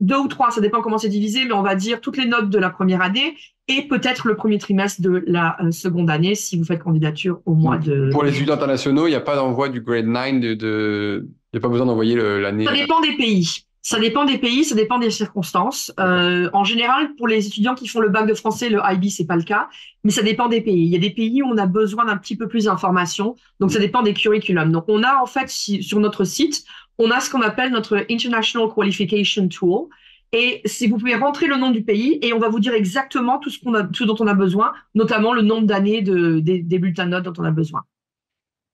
deux ou trois, ça dépend comment c'est divisé, mais on va dire toutes les notes de la première année et peut-être le premier trimestre de la seconde année si vous faites candidature au mois de... Pour les étudiants internationaux, il n'y a pas d'envoi du grade 9, il n'y a pas besoin d'envoyer l'année... Ça dépend des pays. Ça dépend des pays, ça dépend des circonstances. En général, pour les étudiants qui font le bac de français, le IB, c'est pas le cas, mais ça dépend des pays. Il y a des pays où on a besoin d'un petit peu plus d'informations, donc ça dépend des curriculums. Donc on a en fait sur notre site, on a ce qu'on appelle notre International Qualification Tool. Et si vous pouvez rentrer le nom du pays et on va vous dire exactement tout ce dont on a besoin, notamment le nombre d'années des bulletins de notes dont on a besoin.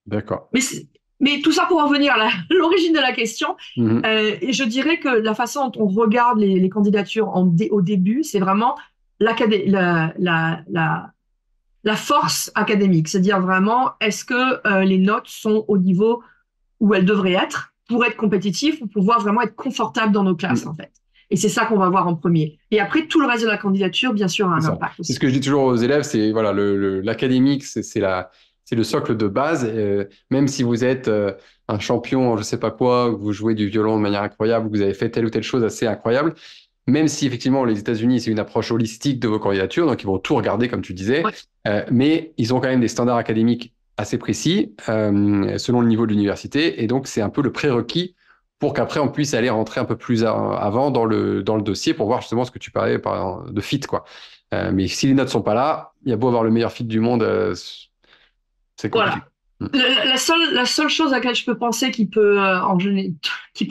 D'accord. Mais tout ça pour en venir à l'origine de la question. Et je dirais que la façon dont on regarde les candidatures au début, c'est vraiment la force académique. C'est-à-dire vraiment, est-ce que les notes sont au niveau où elles devraient être pour être compétitifs, pour pouvoir vraiment être confortables dans nos classes, en fait. Et c'est ça qu'on va voir en premier. Et après, tout le reste de la candidature, bien sûr, a un impact aussi. C'est ce que je dis toujours aux élèves, c'est voilà, l'académique, c'est le socle de base. Même si vous êtes un champion, je sais pas quoi, que vous jouez du violon de manière incroyable, que vous avez fait telle ou telle chose assez incroyable, même si effectivement les États-Unis, c'est une approche holistique de vos candidatures, donc ils vont tout regarder, comme tu disais, mais ils ont quand même des standards académiques assez précis selon le niveau de l'université. Et donc, c'est un peu le prérequis pour qu'après, on puisse aller rentrer un peu plus avant dans le dossier pour voir justement ce que tu parlais de fit, quoi. Mais si les notes sont pas là, il y a beau avoir le meilleur fit du monde, c'est compliqué. Voilà. La seule chose à laquelle je peux penser qui peut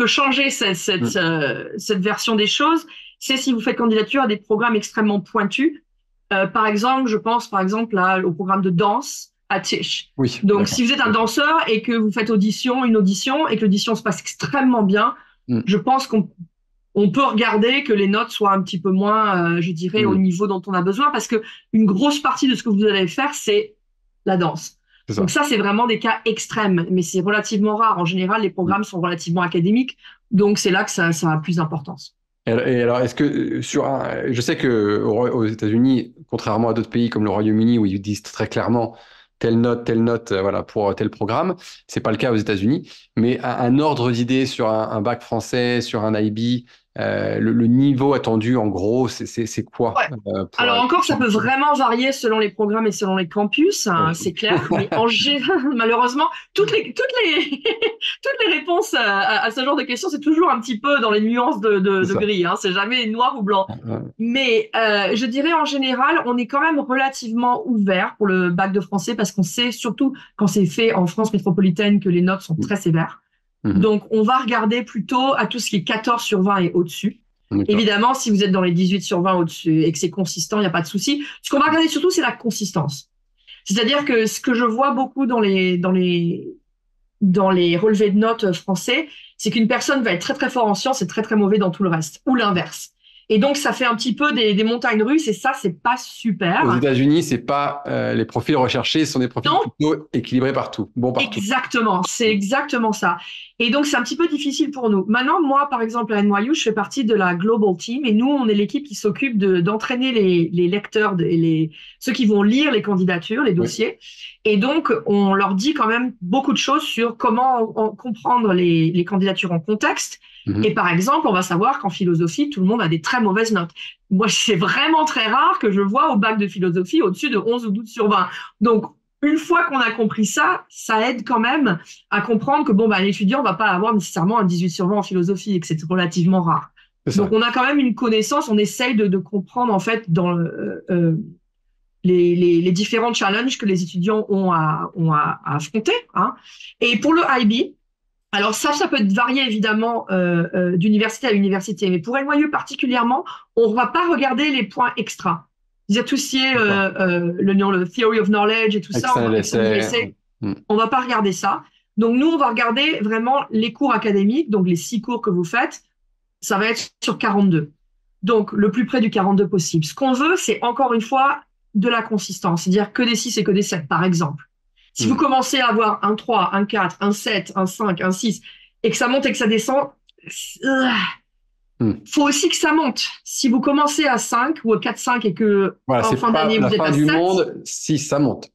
changer cette version des choses, c'est si vous faites candidature à des programmes extrêmement pointus. Par exemple, je pense par exemple au programme de danse à Tisch. Oui, Donc, d'accord. si vous êtes un danseur et que vous faites une audition et que l'audition se passe extrêmement bien, je pense qu'on peut regarder que les notes soient un petit peu moins, je dirais, au niveau dont on a besoin, parce que une grosse partie de ce que vous allez faire, c'est la danse. C'est Donc ça. ça, c'est vraiment des cas extrêmes, mais c'est relativement rare. En général, les programmes sont relativement académiques, donc c'est là que ça a plus d'importance. Et alors, est-ce que je sais que aux États-Unis, contrairement à d'autres pays comme le Royaume-Uni où ils disent très clairement telle note, voilà, pour tel programme, c'est pas le cas aux États-Unis. Mais un ordre d'idée sur un bac français, sur un IB, le niveau attendu, en gros, c'est quoi Ouais. Alors encore, ça peut vraiment varier selon les programmes et selon les campus, hein, c'est clair. Mais en général, malheureusement, toutes les réponses à ce genre de questions, c'est toujours un petit peu dans les nuances de gris. Hein, c'est jamais noir ou blanc. Mais je dirais en général, on est quand même relativement ouvert pour le bac de français parce qu'on sait, surtout quand c'est fait en France métropolitaine, que les notes sont très sévères. Donc, on va regarder plutôt à tout ce qui est 14 sur 20 et au-dessus. Évidemment, si vous êtes dans les 18 sur 20 au-dessus et que c'est consistant, il n'y a pas de souci. Ce qu'on va regarder surtout, c'est la consistance. C'est-à-dire que ce que je vois beaucoup dans les relevés de notes français, c'est qu'une personne va être très très fort en sciences et très très mauvais dans tout le reste, ou l'inverse. Et donc, ça fait un petit peu des montagnes russes et ça, c'est pas super. Aux États-Unis, c'est pas les profils recherchés, ce sont des profils plutôt équilibrés partout, bon partout. Exactement, c'est exactement ça. Et donc, c'est un petit peu difficile pour nous. Maintenant, moi, par exemple, à NYU, je fais partie de la Global Team et nous, on est l'équipe qui s'occupe d'entraîner les lecteurs, ceux qui vont lire les candidatures, les dossiers. Et donc, on leur dit quand même beaucoup de choses sur comment comprendre les candidatures en contexte. Et par exemple, on va savoir qu'en philosophie, tout le monde a des très mauvaises notes. Moi, c'est vraiment très rare que je vois au bac de philosophie au-dessus de 11 ou 12 sur 20. Donc, une fois qu'on a compris ça, ça aide quand même à comprendre que bon, bah, l'étudiant va pas avoir nécessairement un 18 sur 20 en philosophie et que c'est relativement rare. Donc, on a quand même une connaissance, on essaye de comprendre en fait dans les différents challenges que les étudiants ont à affronter. Hein. Et pour le IB, alors ça peut varier évidemment d'université à université, mais pour NYU particulièrement, on ne va pas regarder les points extra. C'est-à-dire tout ce qui est le theory of knowledge et tout ça, on va pas regarder ça. Donc nous, on va regarder vraiment les cours académiques, donc les 6 cours que vous faites, ça va être sur 42. Donc le plus près du 42 possible. Ce qu'on veut, c'est encore une fois de la consistance, c'est-à-dire que des 6 et que des 7, par exemple. Si vous commencez à avoir un 3, un 4, un 7, un 5, un 6, et que ça monte et que ça descend, faut aussi que ça monte. Si vous commencez à 5 ou à 4, 5 et que en fin d'année vous êtes à 7, du monde, si ça monte.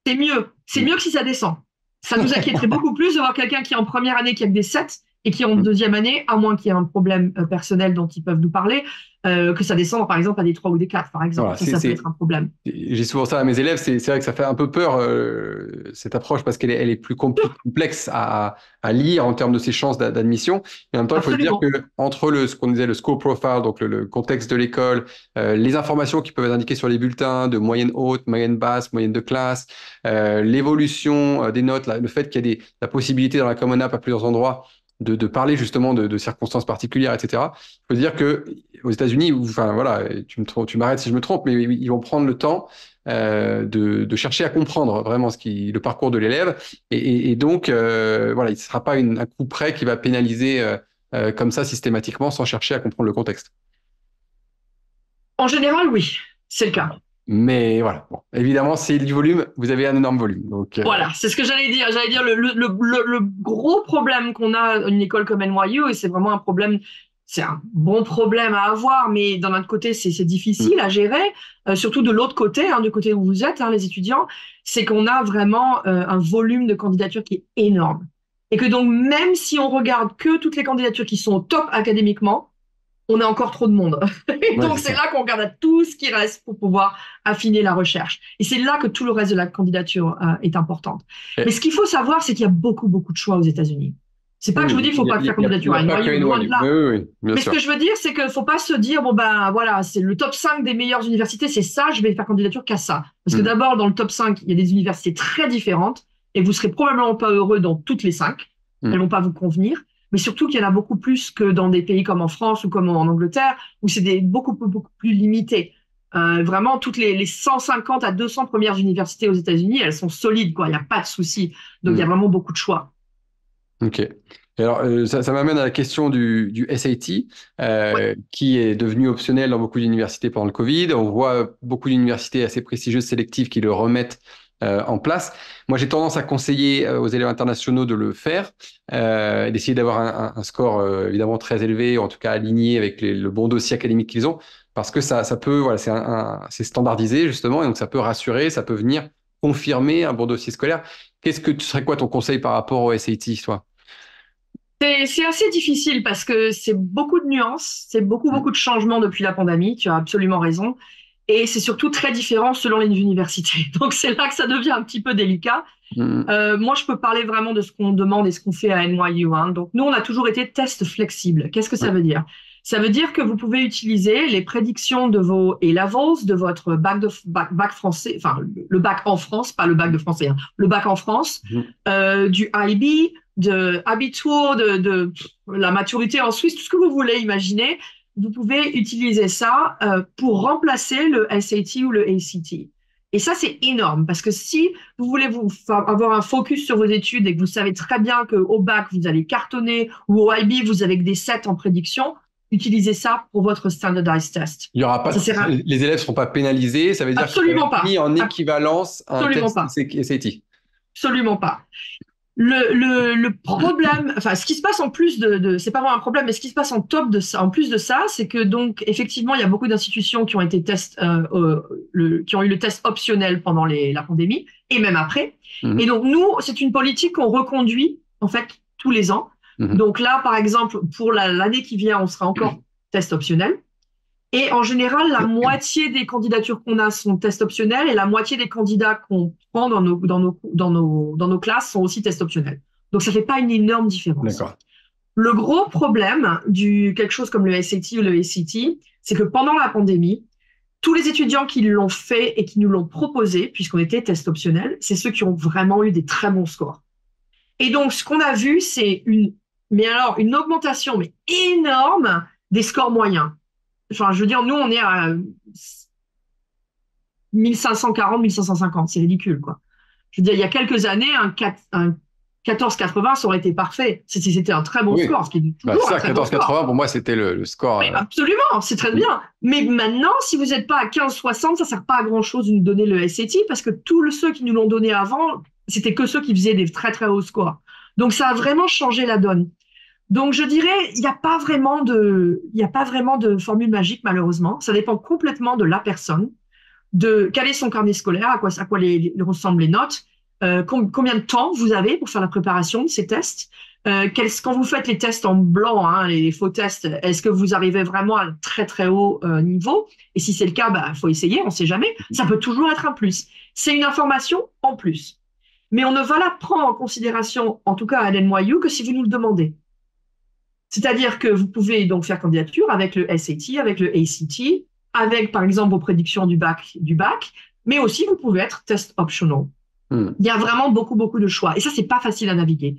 C'est mieux. C'est mieux que si ça descend. Ça nous inquiéterait beaucoup plus de voir quelqu'un qui est en première année qui a que des 7 et qui est en deuxième année, à moins qu'il y ait un problème personnel dont ils peuvent nous parler, que ça descende par exemple à des 3 ou des 4, par exemple. Voilà, ça peut être un problème. J'ai souvent ça à mes élèves, c'est vrai que ça fait un peu peur cette approche parce qu'elle est plus complexe à lire en termes de ses chances d'admission. Et en même temps, il faut dire que entre ce qu'on disait le score profile, donc le contexte de l'école, les informations qui peuvent être indiquées sur les bulletins de moyenne haute, moyenne basse, moyenne de classe, l'évolution des notes, le fait qu'il y ait la possibilité dans la Common App à plusieurs endroits de parler justement de circonstances particulières, etc. Il faut dire que aux États-Unis, enfin voilà, tu m'arrêtes si je me trompe, mais ils vont prendre le temps de chercher à comprendre vraiment le parcours de l'élève, et donc voilà, il ne sera pas un coup près qui va pénaliser comme ça systématiquement sans chercher à comprendre le contexte. En général, oui, c'est le cas. Mais voilà, bon, évidemment, c'est du volume. Vous avez un énorme volume. Donc, voilà, c'est ce que j'allais dire. J'allais dire le gros problème qu'on a à une école comme NYU, et c'est vraiment un problème, c'est un bon problème à avoir, mais d'un autre côté, c'est difficile à gérer, surtout de l'autre côté, hein, du côté où vous êtes, hein, les étudiants, c'est qu'on a vraiment un volume de candidatures qui est énorme. Et que donc, même si on regarde que toutes les candidatures qui sont au top académiquement, on a encore trop de monde. Et Ouais, donc, c'est c'est ça. là qu'on regarde à tout ce qui reste pour pouvoir affiner la recherche. Et c'est là que tout le reste de la candidature est importante. Mais ce Et- qu'il faut savoir, c'est qu'il y a beaucoup, beaucoup de choix aux États-Unis. C'est pas que je vous dis oui, qu'il faut pas faire il candidature y à a pas que NYU, loin de NYU. Oui, là. oui, oui, bien Mais ce que sûr. je veux dire, c'est qu'il ne faut pas se dire, bon ben voilà, c'est le top 5 des meilleures universités, c'est ça, je vais faire candidature qu'à ça. Parce que Mm, d'abord, dans le top 5, il y a des universités très différentes et vous serez probablement pas heureux dans toutes les 5. Elles mm. vont pas vous convenir. Mais surtout qu'il y en a beaucoup plus que dans des pays comme en France ou comme en Angleterre, où c'est beaucoup, beaucoup plus limité. Vraiment, toutes les 150 à 200 premières universités aux États-Unis, elles sont solides, quoi. Il n'y a pas de souci. Donc, il y a Mm. vraiment beaucoup de choix. Ok. Et alors, ça m'amène à la question du SAT, Ouais. qui est devenu optionnel dans beaucoup d'universités pendant le Covid. On voit beaucoup d'universités assez prestigieuses, sélectives, qui le remettent en place. Moi, j'ai tendance à conseiller aux élèves internationaux de le faire, et d'essayer d'avoir un score évidemment très élevé, ou en tout cas aligné avec le bon dossier académique qu'ils ont, parce que ça peut, voilà, c'est standardisé justement, et donc ça peut rassurer, ça peut venir confirmer un bon dossier scolaire. Tu serais quoi ton conseil par rapport au SAT, toi? C'est assez difficile parce que c'est beaucoup de nuances, c'est beaucoup, beaucoup de changements depuis la pandémie, tu as absolument raison. Et c'est surtout très différent selon les universités. Donc c'est là que ça devient un petit peu délicat. Mm, Moi, je peux parler vraiment de ce qu'on demande et ce qu'on fait à NYU, hein. Donc nous, on a toujours été test flexible. Qu'est-ce que ça ouais. veut dire? Ça veut dire que vous pouvez utiliser les prédictions de vos A-levels, de votre bac français, enfin le bac en France, pas le bac de français, hein, le bac en France, Mhm. du IB, de Abitur, de la maturité en Suisse, tout ce que vous voulez imaginer. Vous pouvez utiliser ça pour remplacer le SAT ou le ACT. Et ça, c'est énorme parce que si vous voulez avoir un focus sur vos études et que vous savez très bien qu'au bac, vous allez cartonner ou au IB, vous avez que des 7 en prédiction, utilisez ça pour votre standardized test. Il y aura Ça pas, sert les élèves ne seront pas pénalisés, ça veut dire que ça va absolument être pas. mis en équivalence à un Absolument test pas. SAT. Absolument pas. Le problème, enfin, ce qui se passe en plus c'est pas vraiment un problème, mais ce qui se passe en top de ça, en plus de ça, c'est que donc effectivement, il y a beaucoup d'institutions qui ont été qui ont eu le test optionnel pendant la pandémie et même après. Et Mhm, donc nous, c'est une politique qu'on reconduit en fait tous les ans. mhm. Donc là, par exemple, pour l'année qui vient, on sera encore test optionnel. Et en général, la moitié des candidatures qu'on a sont tests optionnels et la moitié des candidats qu'on prend dans nos classes sont aussi tests optionnels. Donc, ça fait pas une énorme différence. D'accord. Le gros problème du quelque chose comme le SAT ou le ACT, c'est que pendant la pandémie, tous les étudiants qui l'ont fait et qui nous l'ont proposé, puisqu'on était test optionnel, c'est ceux qui ont vraiment eu des très bons scores. Et donc, ce qu'on a vu, c'est une augmentation, mais énorme des scores moyens. Enfin, je veux dire, nous, on est à 1540, 1550. C'est ridicule, quoi. Je veux dire, il y a quelques années, un 14,80, ça aurait été parfait. C'était un très bon Oui, score, ce qui est bah, toujours un ça, très bon score. 14,80 pour moi, c'était le score. Mais absolument, c'est très bien. Mais maintenant, si vous n'êtes pas à 15,60, ça ne sert pas à grand-chose de nous donner le SAT parce que tous ceux qui nous l'ont donné avant, c'était que ceux qui faisaient des très, très hauts scores. Donc, ça a vraiment changé la donne. Donc, je dirais, il n'y a pas vraiment de formule magique, malheureusement. Ça dépend complètement de la personne, de quel est son carnet scolaire, à quoi ressemblent les notes, combien de temps vous avez pour faire la préparation de ces tests. Quand vous faites les tests en blanc, hein, les faux tests, est-ce que vous arrivez vraiment à un très très haut niveau? Et si c'est le cas, bah, faut essayer, on ne sait jamais. Ça peut toujours être un plus. C'est une information en plus. Mais on ne va la prendre en considération, en tout cas à NYU, que si vous nous le demandez. C'est-à-dire que vous pouvez donc faire candidature avec le SAT, avec le ACT, avec par exemple vos prédictions du bac, mais aussi vous pouvez être test optional. Hmm. Il y a vraiment beaucoup, beaucoup de choix. Et ça, c'est pas facile à naviguer.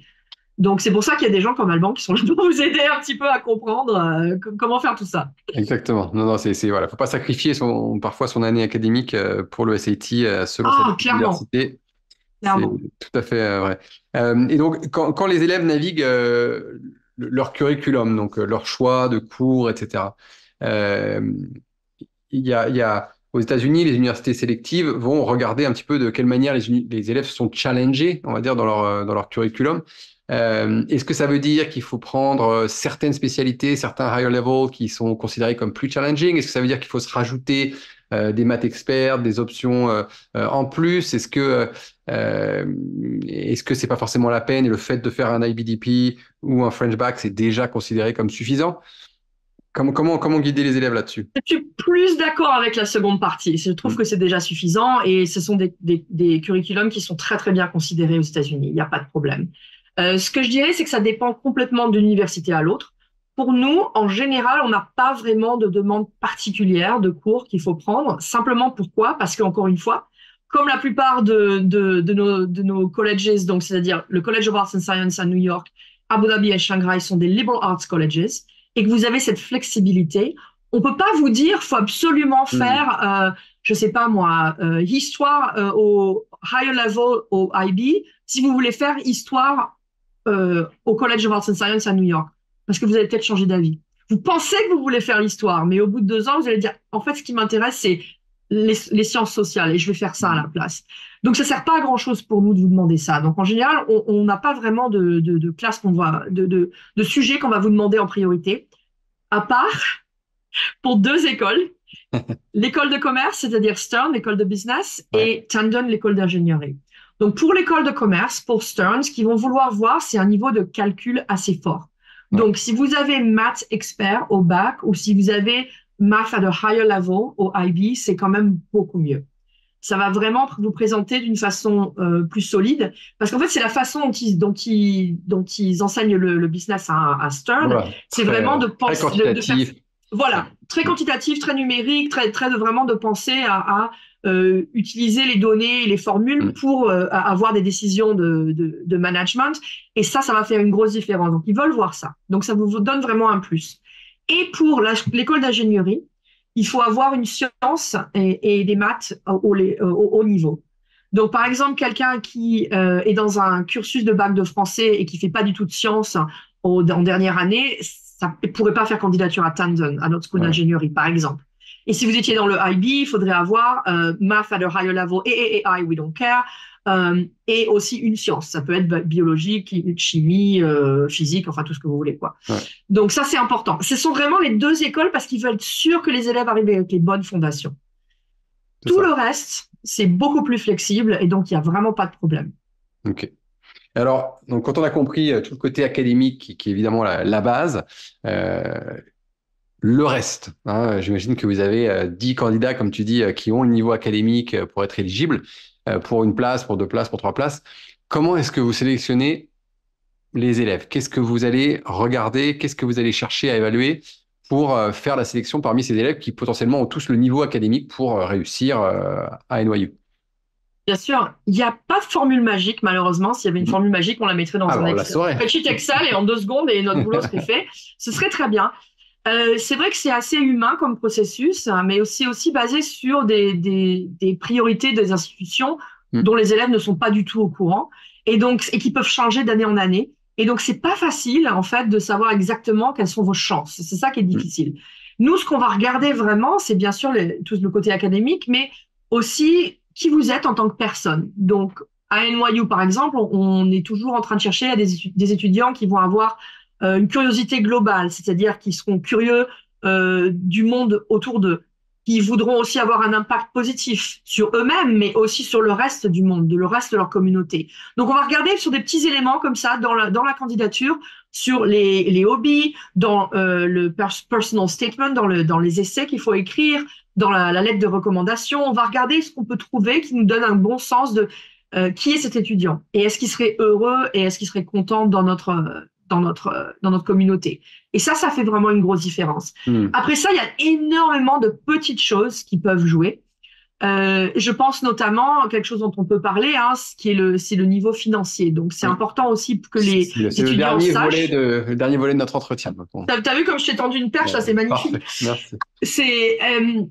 Donc, c'est pour ça qu'il y a des gens comme Alban qui sont là pour vous aider un petit peu à comprendre comment faire tout ça. Exactement. Non, non, voilà, faut pas sacrifier parfois son année académique pour le SAT selon sa Ah, clairement, diversité. C'est clairement. tout à fait vrai. Et donc, quand les élèves naviguent leur curriculum, donc leur choix de cours, etc., euh, il y a aux États-Unis, les universités sélectives vont regarder un petit peu de quelle manière les élèves sont challengés, on va dire, dans leur curriculum. Est-ce que ça veut dire qu'il faut prendre certaines spécialités, certains higher level qui sont considérés comme plus challenging? Est-ce que ça veut dire qu'il faut se rajouter des maths experts, des options en plus? Est-ce que c'est pas forcément la peine et le fait de faire un IBDP ou un French Bac, c'est déjà considéré comme suffisant? comment guider les élèves là-dessus? Je suis plus d'accord avec la seconde partie. Je trouve que c'est déjà suffisant et ce sont des curriculums qui sont très, très bien considérés aux États-Unis. Il n'y a pas de problème. Ce que je dirais, c'est que ça dépend complètement d'une université à l'autre. Pour nous, en général, on n'a pas vraiment de demande particulière de cours qu'il faut prendre. Simplement pourquoi? Parce qu'encore une fois, comme la plupart de nos colleges, donc c'est-à-dire le College of Arts and Science à New York, Abu Dhabi et Shanghai sont des liberal arts colleges, et que vous avez cette flexibilité, on peut pas vous dire faut absolument faire, je sais pas moi, histoire au higher level au IB si vous voulez faire histoire au College of Arts and Science à New York, parce que vous allez peut-être changer d'avis. Vous pensez que vous voulez faire l'histoire, mais au bout de 2 ans, vous allez dire en fait ce qui m'intéresse c'est les sciences sociales et je vais faire ça à la place. Donc ça sert pas à grand chose pour nous de vous demander ça. Donc en général, on n'a pas vraiment de classe qu'on va de sujets qu'on va vous demander en priorité, à part pour 2 écoles. L'école de commerce, c'est-à-dire Stern, l'école de business, et Tandon, l'école d'ingénierie. Donc, pour l'école de commerce, pour Stern, ce qu'ils vont vouloir voir, c'est un niveau de calcul assez fort. Donc, si vous avez maths expert au bac ou si vous avez math at a higher level au IB, c'est quand même beaucoup mieux. Ça va vraiment vous présenter d'une façon plus solide, parce qu'en fait, c'est la façon dont ils enseignent le business à Stern. Voilà. C'est vraiment de penser, très quantitatif. Voilà, très quantitatif, très numérique, très vraiment de penser à utiliser les données et les formules pour avoir des décisions de management. Et ça va faire une grosse différence. Donc, ils veulent voir ça. Donc, ça vous donne vraiment un plus. Et pour l'école d'ingénierie, il faut avoir une science et des maths au haut niveau. Donc, par exemple, quelqu'un qui est dans un cursus de bac de français et qui fait pas du tout de sciences en dernière année, ça ne pourrait pas faire candidature à Tandon, à notre school d'ingénierie, par exemple. Et si vous étiez dans le IB, il faudrait avoir math at a higher level et AI, we don't care, et aussi une science. Ça peut être biologique, chimie, physique, enfin tout ce que vous voulez, quoi. Donc ça, c'est important. Ce sont vraiment les 2 écoles parce qu'ils veulent être sûrs que les élèves arrivent avec les bonnes fondations. Tout le reste, c'est beaucoup plus flexible et donc il n'y a vraiment pas de problème. Ok. Alors, donc, quand on a compris tout le côté académique, qui est évidemment la base, le reste, hein, j'imagine que vous avez 10 candidats, comme tu dis, qui ont le niveau académique pour être éligibles, pour une place, pour 2 places, pour 3 places. Comment est-ce que vous sélectionnez les élèves? Qu'est-ce que vous allez regarder? Qu'est-ce que vous allez chercher à évaluer pour faire la sélection parmi ces élèves qui potentiellement ont tous le niveau académique pour réussir à NYU? Bien sûr, il n'y a pas de formule magique, malheureusement. S'il y avait une formule magique, on la mettrait dans un spreadsheet Excel et en 2 secondes et notre boulot serait fait. Ce serait très bien. C'est vrai que c'est assez humain comme processus, hein, mais c'est aussi basé sur des priorités des institutions dont les élèves ne sont pas du tout au courant et qui peuvent changer d'année en année. Et donc, c'est pas facile, en fait, de savoir exactement quelles sont vos chances. C'est ça qui est difficile. Nous, ce qu'on va regarder vraiment, c'est bien sûr tout le côté académique, mais aussi qui vous êtes en tant que personne. Donc, à NYU, par exemple, on est toujours en train de chercher des étudiants qui vont avoir une curiosité globale, c'est-à-dire qui seront curieux du monde autour d'eux, qui voudront aussi avoir un impact positif sur eux-mêmes, mais aussi sur le reste du monde, le reste de leur communauté. Donc, on va regarder sur des petits éléments comme ça dans la candidature, sur les hobbies, dans le personal statement, dans les essais qu'il faut écrire, dans la lettre de recommandation. On va regarder ce qu'on peut trouver qui nous donne un bon sens de qui est cet étudiant et est-ce qu'il serait heureux et est-ce qu'il serait content dans notre communauté. Et ça fait vraiment une grosse différence. Après ça, il y a énormément de petites choses qui peuvent jouer. Je pense notamment à quelque chose dont on peut parler, hein, c'est le niveau financier. Donc, c'est important aussi que les étudiants sachent. C'est le dernier volet de notre entretien. T'as vu comme je t'ai tendu une perche, ça c'est magnifique. Parfait. Merci.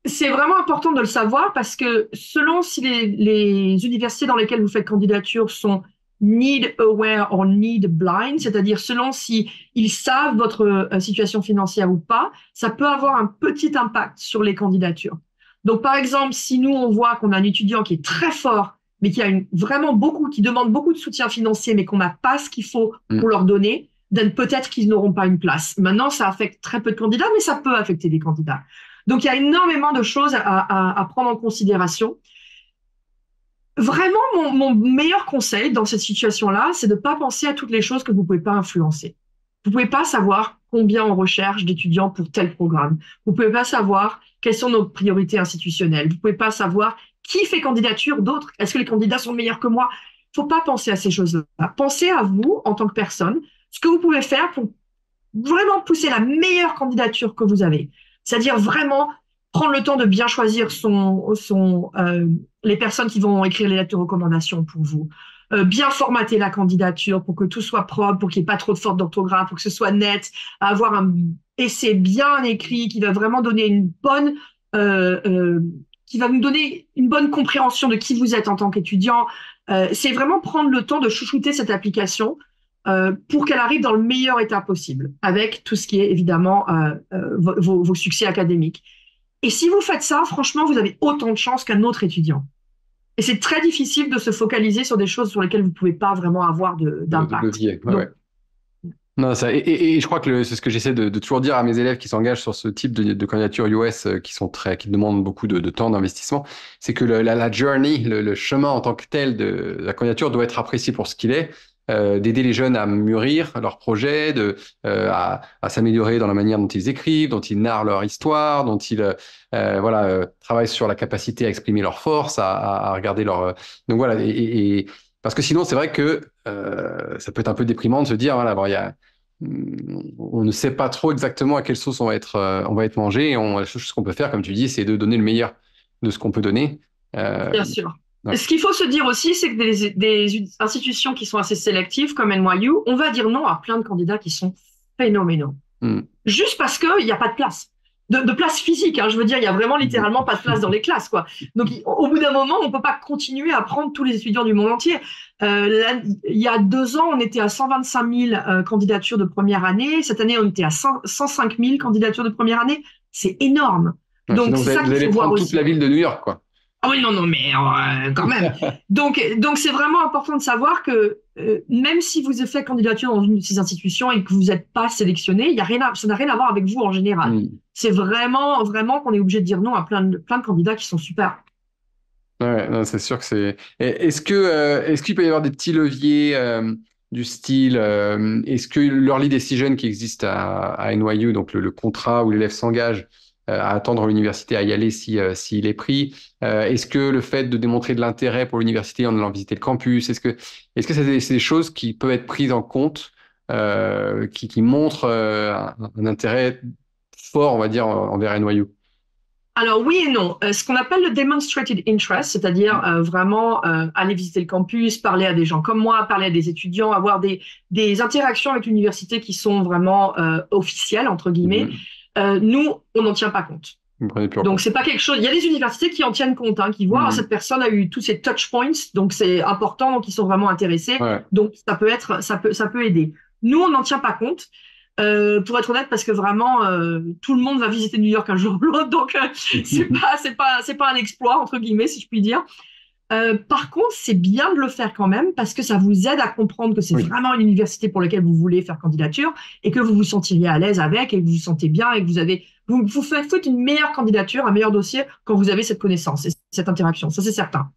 C'est vraiment important de le savoir parce que selon si les universités dans lesquelles vous faites candidature sont need aware or need blind, c'est-à-dire selon si ils savent votre situation financière ou pas, ça peut avoir un petit impact sur les candidatures. Donc, par exemple, si nous, on voit qu'on a un étudiant qui est très fort, mais qui a qui demande beaucoup de soutien financier, mais qu'on n'a pas ce qu'il faut pour leur donner, peut-être qu'ils n'auront pas une place. Maintenant, ça affecte très peu de candidats, mais ça peut affecter des candidats. Donc, il y a énormément de choses à prendre en considération. Vraiment, mon meilleur conseil dans cette situation-là, c'est de ne pas penser à toutes les choses que vous ne pouvez pas influencer. Vous ne pouvez pas savoir combien on recherche d'étudiants pour tel programme. Vous pouvez pas savoir quelles sont nos priorités institutionnelles. Vous pouvez pas savoir qui fait candidature d'autres. Est-ce que les candidats sont meilleurs que moi? Faut pas penser à ces choses-là. Pensez à vous en tant que personne, ce que vous pouvez faire pour vraiment pousser la meilleure candidature que vous avez. C'est-à-dire vraiment prendre le temps de bien choisir les personnes qui vont écrire les lettres de recommandation pour vous. Bien formater la candidature pour que tout soit propre, pour qu'il n'y ait pas trop de fautes d'orthographe, pour que ce soit net, avoir un essai bien écrit qui va vraiment donner qui va nous donner une bonne compréhension de qui vous êtes en tant qu'étudiant. C'est vraiment prendre le temps de chouchouter cette application pour qu'elle arrive dans le meilleur état possible, avec tout ce qui est évidemment vos succès académiques. Et si vous faites ça, franchement, vous avez autant de chance qu'un autre étudiant. Et c'est très difficile de se focaliser sur des choses sur lesquelles vous ne pouvez pas vraiment avoir d'impact. Ouais. Non, ça, et je crois que c'est ce que j'essaie de toujours dire à mes élèves qui s'engagent sur ce type de candidature US qui demandent beaucoup de temps d'investissement, c'est que la journey, le chemin en tant que tel de la candidature doit être apprécié pour ce qu'il est, d'aider les jeunes à mûrir leurs projets, à s'améliorer dans la manière dont ils écrivent, dont ils narrent leur histoire, dont ils travaillent sur la capacité à exprimer leurs forces, à regarder leur... Donc voilà, parce que sinon, c'est vrai que ça peut être un peu déprimant de se dire, voilà, bon, on ne sait pas trop exactement à quelle sauce on va être mangé. Et la chose qu'on peut faire, comme tu dis, c'est de donner le meilleur de ce qu'on peut donner. Bien sûr. Ouais. Ce qu'il faut se dire aussi, c'est que des institutions qui sont assez sélectives, comme NYU, on va dire non à plein de candidats qui sont phénoménaux. Juste parce qu'il n'y a pas de place. De place physique, hein, je veux dire, il y a vraiment littéralement pas de place dans les classes, quoi. Donc, au bout d'un moment, on peut pas continuer à prendre tous les étudiants du monde entier. Il y a 2 ans, on était à 125 000 candidatures de première année. Cette année, on était à 105 000 candidatures de première année. C'est énorme. Ouais, donc, c'est ça qu'il faut voir aussi. Toute la ville de New York, quoi. Ah oui, non, mais quand même. Donc, c'est vraiment important de savoir que même si vous avez fait candidature dans une de ces institutions et que vous n'êtes pas sélectionné, ça n'a rien à voir avec vous en général. C'est vraiment, vraiment qu'on est obligé de dire non à plein de candidats qui sont super. Ouais, non, c'est sûr que c'est... Est-ce qu'il peut y avoir des petits leviers du style... est-ce que l'early decision qui existe à NYU, donc le contrat où l'élève s'engage à attendre l'université à y aller s'il est pris. Est-ce que le fait de démontrer de l'intérêt pour l'université en allant visiter le campus, est-ce que c'est des choses qui peuvent être prises en compte, qui montrent un intérêt fort, on va dire, envers NYU? Alors oui et non. Ce qu'on appelle le demonstrated interest, c'est-à-dire vraiment aller visiter le campus, parler à des gens comme moi, parler à des étudiants, avoir des interactions avec l'université qui sont vraiment officielles, entre guillemets. Nous, on n'en tient pas compte. Donc, c'est pas quelque chose. Il y a des universités qui en tiennent compte, hein, qui voient cette personne a eu tous ces touch points, donc c'est important, donc ils sont vraiment intéressés. Ouais. Donc, ça peut aider. Nous, on n'en tient pas compte. Pour être honnête, parce que vraiment, tout le monde va visiter New York un jour ou l'autre, donc c'est pas un exploit entre guillemets, si je puis dire. Par contre, c'est bien de le faire quand même parce que ça vous aide à comprendre que c'est vraiment une université pour laquelle vous voulez faire candidature et que vous vous sentiriez à l'aise avec et que vous vous sentez bien et que vous faites une meilleure candidature, un meilleur dossier quand vous avez cette connaissance et cette interaction. Ça, c'est certain.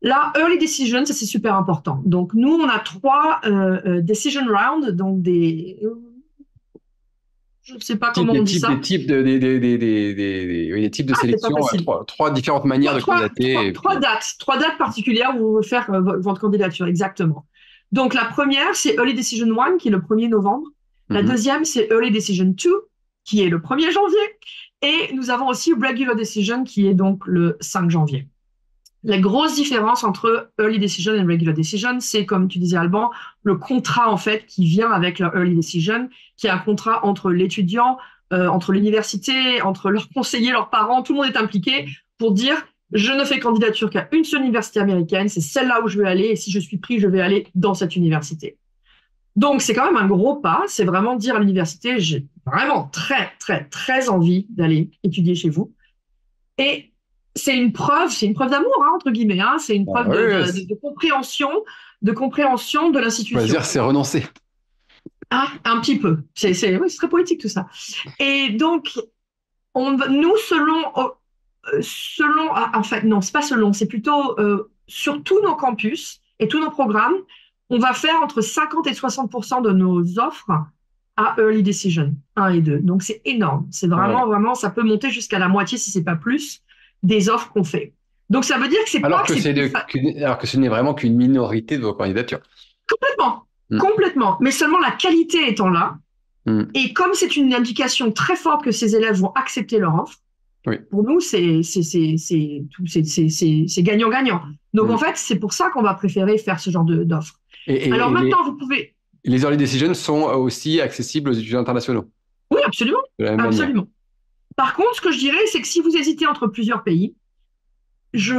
Là, early decision, ça c'est super important. Donc, nous, on a 3 decision rounds, donc je ne sais pas comment on dit ça. Des types de sélection, 3 différentes manières de candidater. 3 dates particulières où vous voulez faire votre candidature, exactement. Donc, la première, c'est Early Decision 1, qui est le 1er novembre. La deuxième, c'est Early Decision 2, qui est le 1er janvier. Et nous avons aussi Regular Decision, qui est donc le 5 janvier. La grosse différence entre Early Decision et Regular Decision, c'est, comme tu disais, Alban, le contrat, en fait, qui vient avec la Early Decision, qui est un contrat entre l'étudiant, entre l'université, entre leurs conseillers, leurs parents, tout le monde est impliqué pour dire « Je ne fais candidature qu'à une seule université américaine, c'est celle-là où je vais aller, et si je suis pris, je vais aller dans cette université. » Donc, c'est quand même un gros pas. C'est vraiment dire à l'université « J'ai vraiment très, très, très envie d'aller étudier chez vous. » Et c'est une preuve d'amour, hein, entre guillemets. Hein. C'est une preuve de compréhension de l'institution. On va dire c'est renoncer. Ah, un petit peu. C'est très poétique tout ça. Et donc, nous, en fait, non, c'est pas selon, c'est plutôt sur tous nos campus et tous nos programmes, on va faire entre 50 et 60% de nos offres à Early Decision 1 et 2. Donc, c'est énorme. C'est Ouais. vraiment, ça peut monter jusqu'à la moitié, si c'est pas plus, des offres qu'on fait. Donc, ça veut dire que c'est pas Alors que que c'est c'est plus alors que ce n'est vraiment qu'une minorité de vos candidatures. complètement, Hmm. complètement. Mais seulement la qualité étant là. Hmm. Et comme c'est une indication très forte que ces élèves vont accepter leur offre, Oui. pour nous, c'est gagnant-gagnant. Donc, en Hmm. fait, c'est pour ça qu'on va préférer faire ce genre d'offre. Et, Alors et- et maintenant, les, vous pouvez... les early decisions sont aussi accessibles aux étudiants internationaux, Oui, absolument, de la même manière. absolument. Par contre, ce que je dirais, c'est que si vous hésitez entre plusieurs pays, je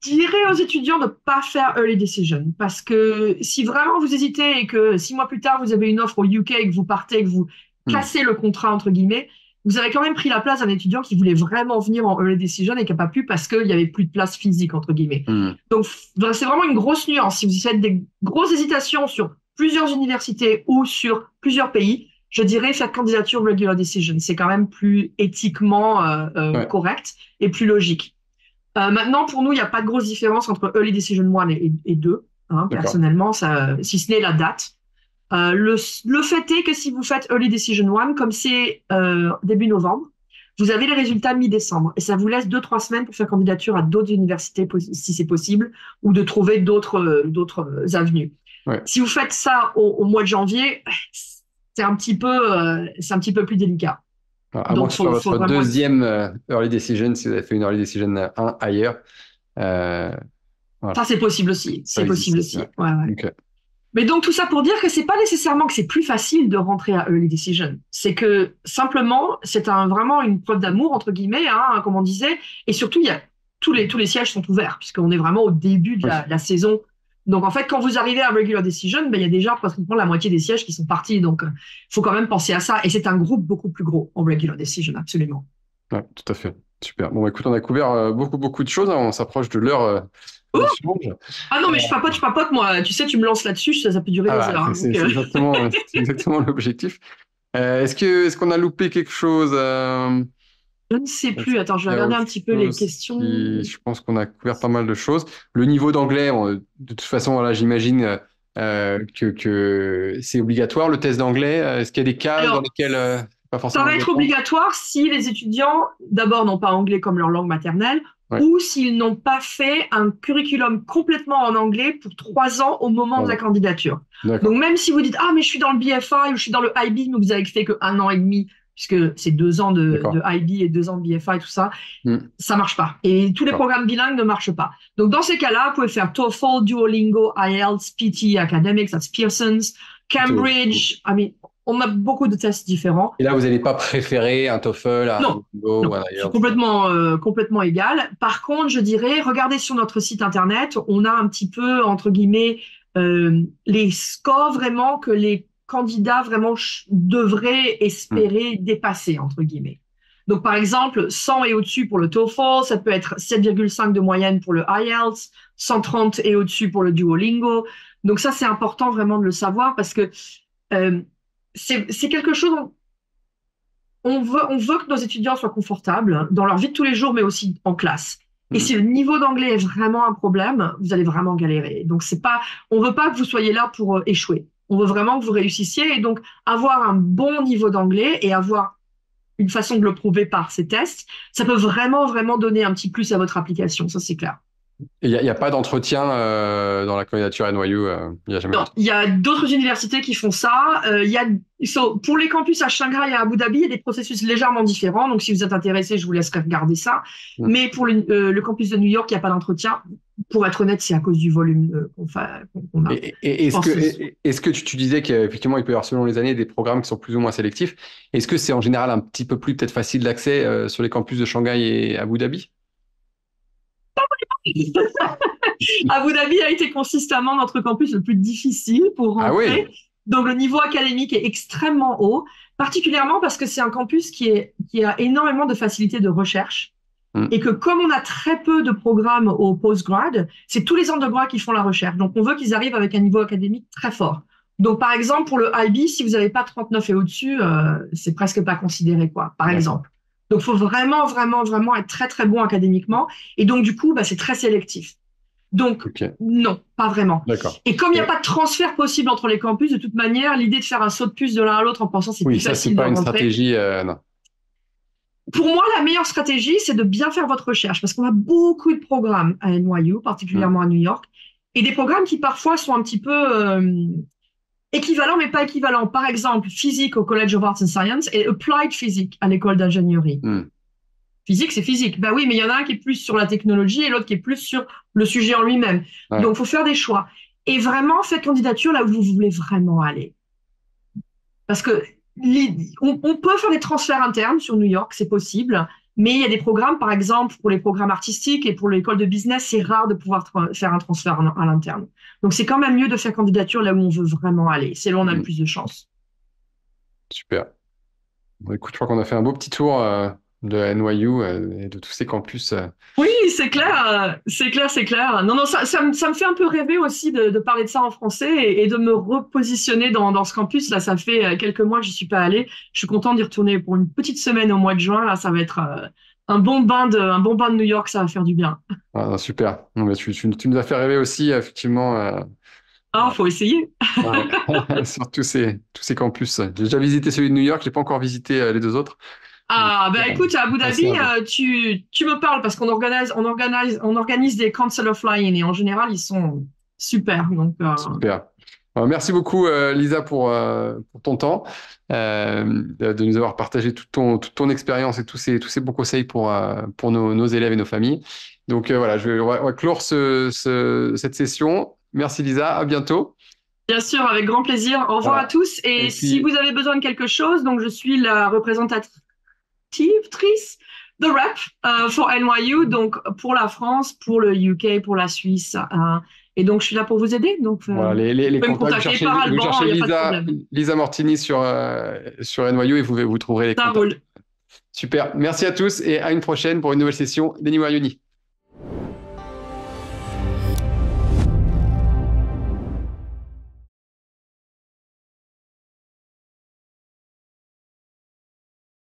dirais aux étudiants de ne pas faire early decision. Parce que si vraiment vous hésitez et que 6 mois plus tard, vous avez une offre au UK et que vous partez, et que vous Hmm. cassez le contrat, entre guillemets, vous avez quand même pris la place d'un étudiant qui voulait vraiment venir en early decision et qui n'a pas pu parce qu'il n'y avait plus de place physique, entre guillemets. Hmm. Donc, c'est vraiment une grosse nuance. Si vous faites des grosses hésitations sur plusieurs universités ou sur plusieurs pays, je dirais faites candidature regular decision. C'est quand même plus éthiquement Ouais, correct et plus logique. Maintenant, pour nous, il n'y a pas de grosse différence entre Early Decision 1 et 2, hein, d'accord. personnellement, ça, si ce n'est la date. Le fait est que si vous faites Early Decision 1, comme c'est début novembre, vous avez les résultats mi-décembre. Et ça vous laisse 2-3 semaines pour faire candidature à d'autres universités, si c'est possible, ou de trouver d'autres avenues. Ouais. Si vous faites ça au mois de janvier, c'est un petit peu plus délicat. À moins Donc, que ce soit faut votre vraiment être... deuxième early decision, si vous avez fait une early decision 1 ailleurs. Euh, Ça, voilà, c'est possible aussi. ça C'est existe possible aussi. aussi. Ouais. Ouais, ouais. Ok. Mais donc tout ça pour dire que c'est pas nécessairement que c'est plus facile de rentrer à early decision. C'est que simplement c'est vraiment une preuve d'amour entre guillemets, hein, comme on disait. Et surtout il y a tous les sièges sont ouverts puisqu'on est vraiment au début de Oui. la saison. Donc en fait quand vous arrivez à regular decision, ben, il y a déjà pratiquement la moitié des sièges qui sont partis. Donc il faut quand même penser à ça. Et c'est un groupe beaucoup plus gros en regular decision absolument. Ouais, tout à fait. Super. Bon, bah, écoute, on a couvert beaucoup de choses, hein. On s'approche de l'heure d'échange. Ah non mais je papote moi. Tu sais tu me lances là-dessus, ça peut durer Ah des bah, heures, hein. c'est c'est exactement l'objectif. Est-ce qu'on a loupé quelque chose? Je ne sais Est-ce plus. Attends, je vais qu'il y a regarder autre un petit peu les chose questions. je pense qu'on a couvert pas mal de choses. Le niveau d'anglais, de toute façon, voilà, j'imagine que c'est obligatoire, le test d'anglais. Est-ce qu'il y a des cas dans Alors, lesquels pas ça forcément va être obligatoire? obligatoire si les étudiants, d'abord, n'ont pas anglais comme leur langue maternelle, Ouais, ou s'ils n'ont pas fait un curriculum complètement en anglais pour 3 ans au moment de la pardon. candidature. Donc, D'accord. même si vous dites, ah, mais je suis dans le BFI ou je suis dans le IB, mais vous avez fait que 1 an et demi, puisque c'est 2 ans de D'accord. IB et 2 ans de BFI, tout ça, Hmm, ça marche pas. Et tous les d'accord. programmes bilingues ne marchent pas. Donc, dans ces cas-là, vous pouvez faire TOEFL, Duolingo, IELTS, PT Academics, that's Pearson's, Cambridge. I mean, on a beaucoup de tests différents. Et là, vous n'allez pas préférer un TOEFL, un Non, Duolingo ou non, un c'est IELTS? complètement égal. Par contre, je dirais, regardez sur notre site internet, on a un petit peu, entre guillemets, les scores vraiment que les candidats vraiment devraient Hmm, espérer dépasser, entre guillemets. Donc, par exemple, 100 et au-dessus pour le TOEFL, ça peut être 7,5 de moyenne pour le IELTS, 130 et au-dessus pour le Duolingo. Donc, ça, c'est important vraiment de le savoir parce que euh, c'est quelque chose on veut que nos étudiants soient confortables dans leur vie de tous les jours, mais aussi en classe. Et hmm. si le niveau d'anglais est vraiment un problème, vous allez vraiment galérer. Donc, on veut pas que vous soyez là pour échouer. On veut vraiment que vous réussissiez. Et donc, avoir un bon niveau d'anglais et avoir une façon de le prouver par ces tests, ça peut vraiment donner un petit plus à votre application. Ça, c'est clair. Et il n'y a pas d'entretien dans la candidature à NYU, il n'y a jamais Non, d'entretien. il y a d'autres universités qui font ça. Pour les campus à Shanghai et à Abu Dhabi, il y a des processus légèrement différents. Donc, si vous êtes intéressé, je vous laisserai regarder ça. Hmm. Mais pour le campus de New York, il n'y a pas d'entretien. Pour être honnête, c'est à cause du volume qu'on a. Et Je pense que c'est- est-ce que tu disais qu'effectivement, il peut y avoir selon les années des programmes qui sont plus ou moins sélectifs. Est-ce que c'est en général un petit peu plus peut-être facile d'accès sur les campus de Shanghai et Abu Dhabi? Abu Dhabi a été consistamment notre campus le plus difficile pour Ah oui, rentrer. Donc, le niveau académique est extrêmement haut, particulièrement parce que c'est un campus qui a énormément de facilités de recherche. hmm, Et que comme on a très peu de programmes au postgrad, c'est tous les undergrads qui font la recherche. Donc, on veut qu'ils arrivent avec un niveau académique très fort. Donc, par exemple, pour le IB, si vous n'avez pas 39 et au-dessus, c'est presque pas considéré, quoi, par d'accord. exemple. Donc, il faut vraiment être très, très bon académiquement. Et donc, du coup, bah, c'est très sélectif. Donc, Ok, non, pas vraiment. d'accord. Et comme il n'y a Et- pas de transfert possible entre les campus, de toute manière, l'idée de faire un saut de puce de l'un à l'autre en pensant que c'est oui, plus ça, c'est facile de pas une rentrer. stratégie. Non. Pour moi, la meilleure stratégie, c'est de bien faire votre recherche parce qu'on a beaucoup de programmes à NYU, Hmm. particulièrement à New York, et des programmes qui parfois sont un petit peu équivalents, mais pas équivalents. Par exemple, physique au College of Arts and Science et applied physique à l'école d'ingénierie. Hmm. Physique, c'est physique. Ben oui, mais il y en a un qui est plus sur la technologie et l'autre qui est plus sur le sujet en lui-même. Ouais. Donc, il faut faire des choix. Et vraiment, faites candidature là où vous voulez vraiment aller. Parce que on peut faire des transferts internes sur New York, c'est possible, mais il y a des programmes, par exemple, pour les programmes artistiques et pour l'école de business, c'est rare de pouvoir faire un transfert à l'interne. Donc, c'est quand même mieux de faire candidature là où on veut vraiment aller. C'est là où on a le Hmm. plus de chances. Super. Bon, écoute, je crois qu'on a fait un beau petit tour de NYU et de tous ces campus. Oui, c'est clair, c'est clair, c'est clair. Non, non, ça me fait un peu rêver aussi de parler de ça en français et de me repositionner dans ce campus. Là, ça fait quelques mois que je suis pas allée. Je suis contente d'y retourner pour une petite semaine au mois de juin. Là, ça va être un bon bain de New York. Ça va faire du bien. Ah, super. Non, mais tu nous as fait rêver aussi, effectivement, Ah, faut essayer. ouais. Sur tous ces campus. J'ai déjà visité celui de New York, j'ai pas encore visité les deux autres. Donc, Ah, ben écoute, à Abu passer Dhabi, un jour. tu me parles parce on organise des council of flying et en général, ils sont super. Donc, Super. Alors, merci beaucoup, Lisa, pour ton temps, de nous avoir partagé toute ton expérience et tous ces bons conseils pour nos élèves et nos familles. Donc voilà, on va clore cette session. Merci, Lisa. À bientôt. bien sûr, avec grand plaisir. Au revoir à Voilà. tous. Et Et si puis, vous avez besoin de quelque chose, donc je suis la représentatrice de rep for NYU, donc pour la France, pour le UK, pour la Suisse. Et donc, je suis là pour vous aider. Donc, voilà, vous les pouvez me contacts, contacter par vous Alban, il cherchez n'y a pas de problème. Lisa Mortini sur NYU et vous trouverez les Ça contacts. roule. Super. Merci à tous et à une prochaine pour une nouvelle session d'Anywhere Uni.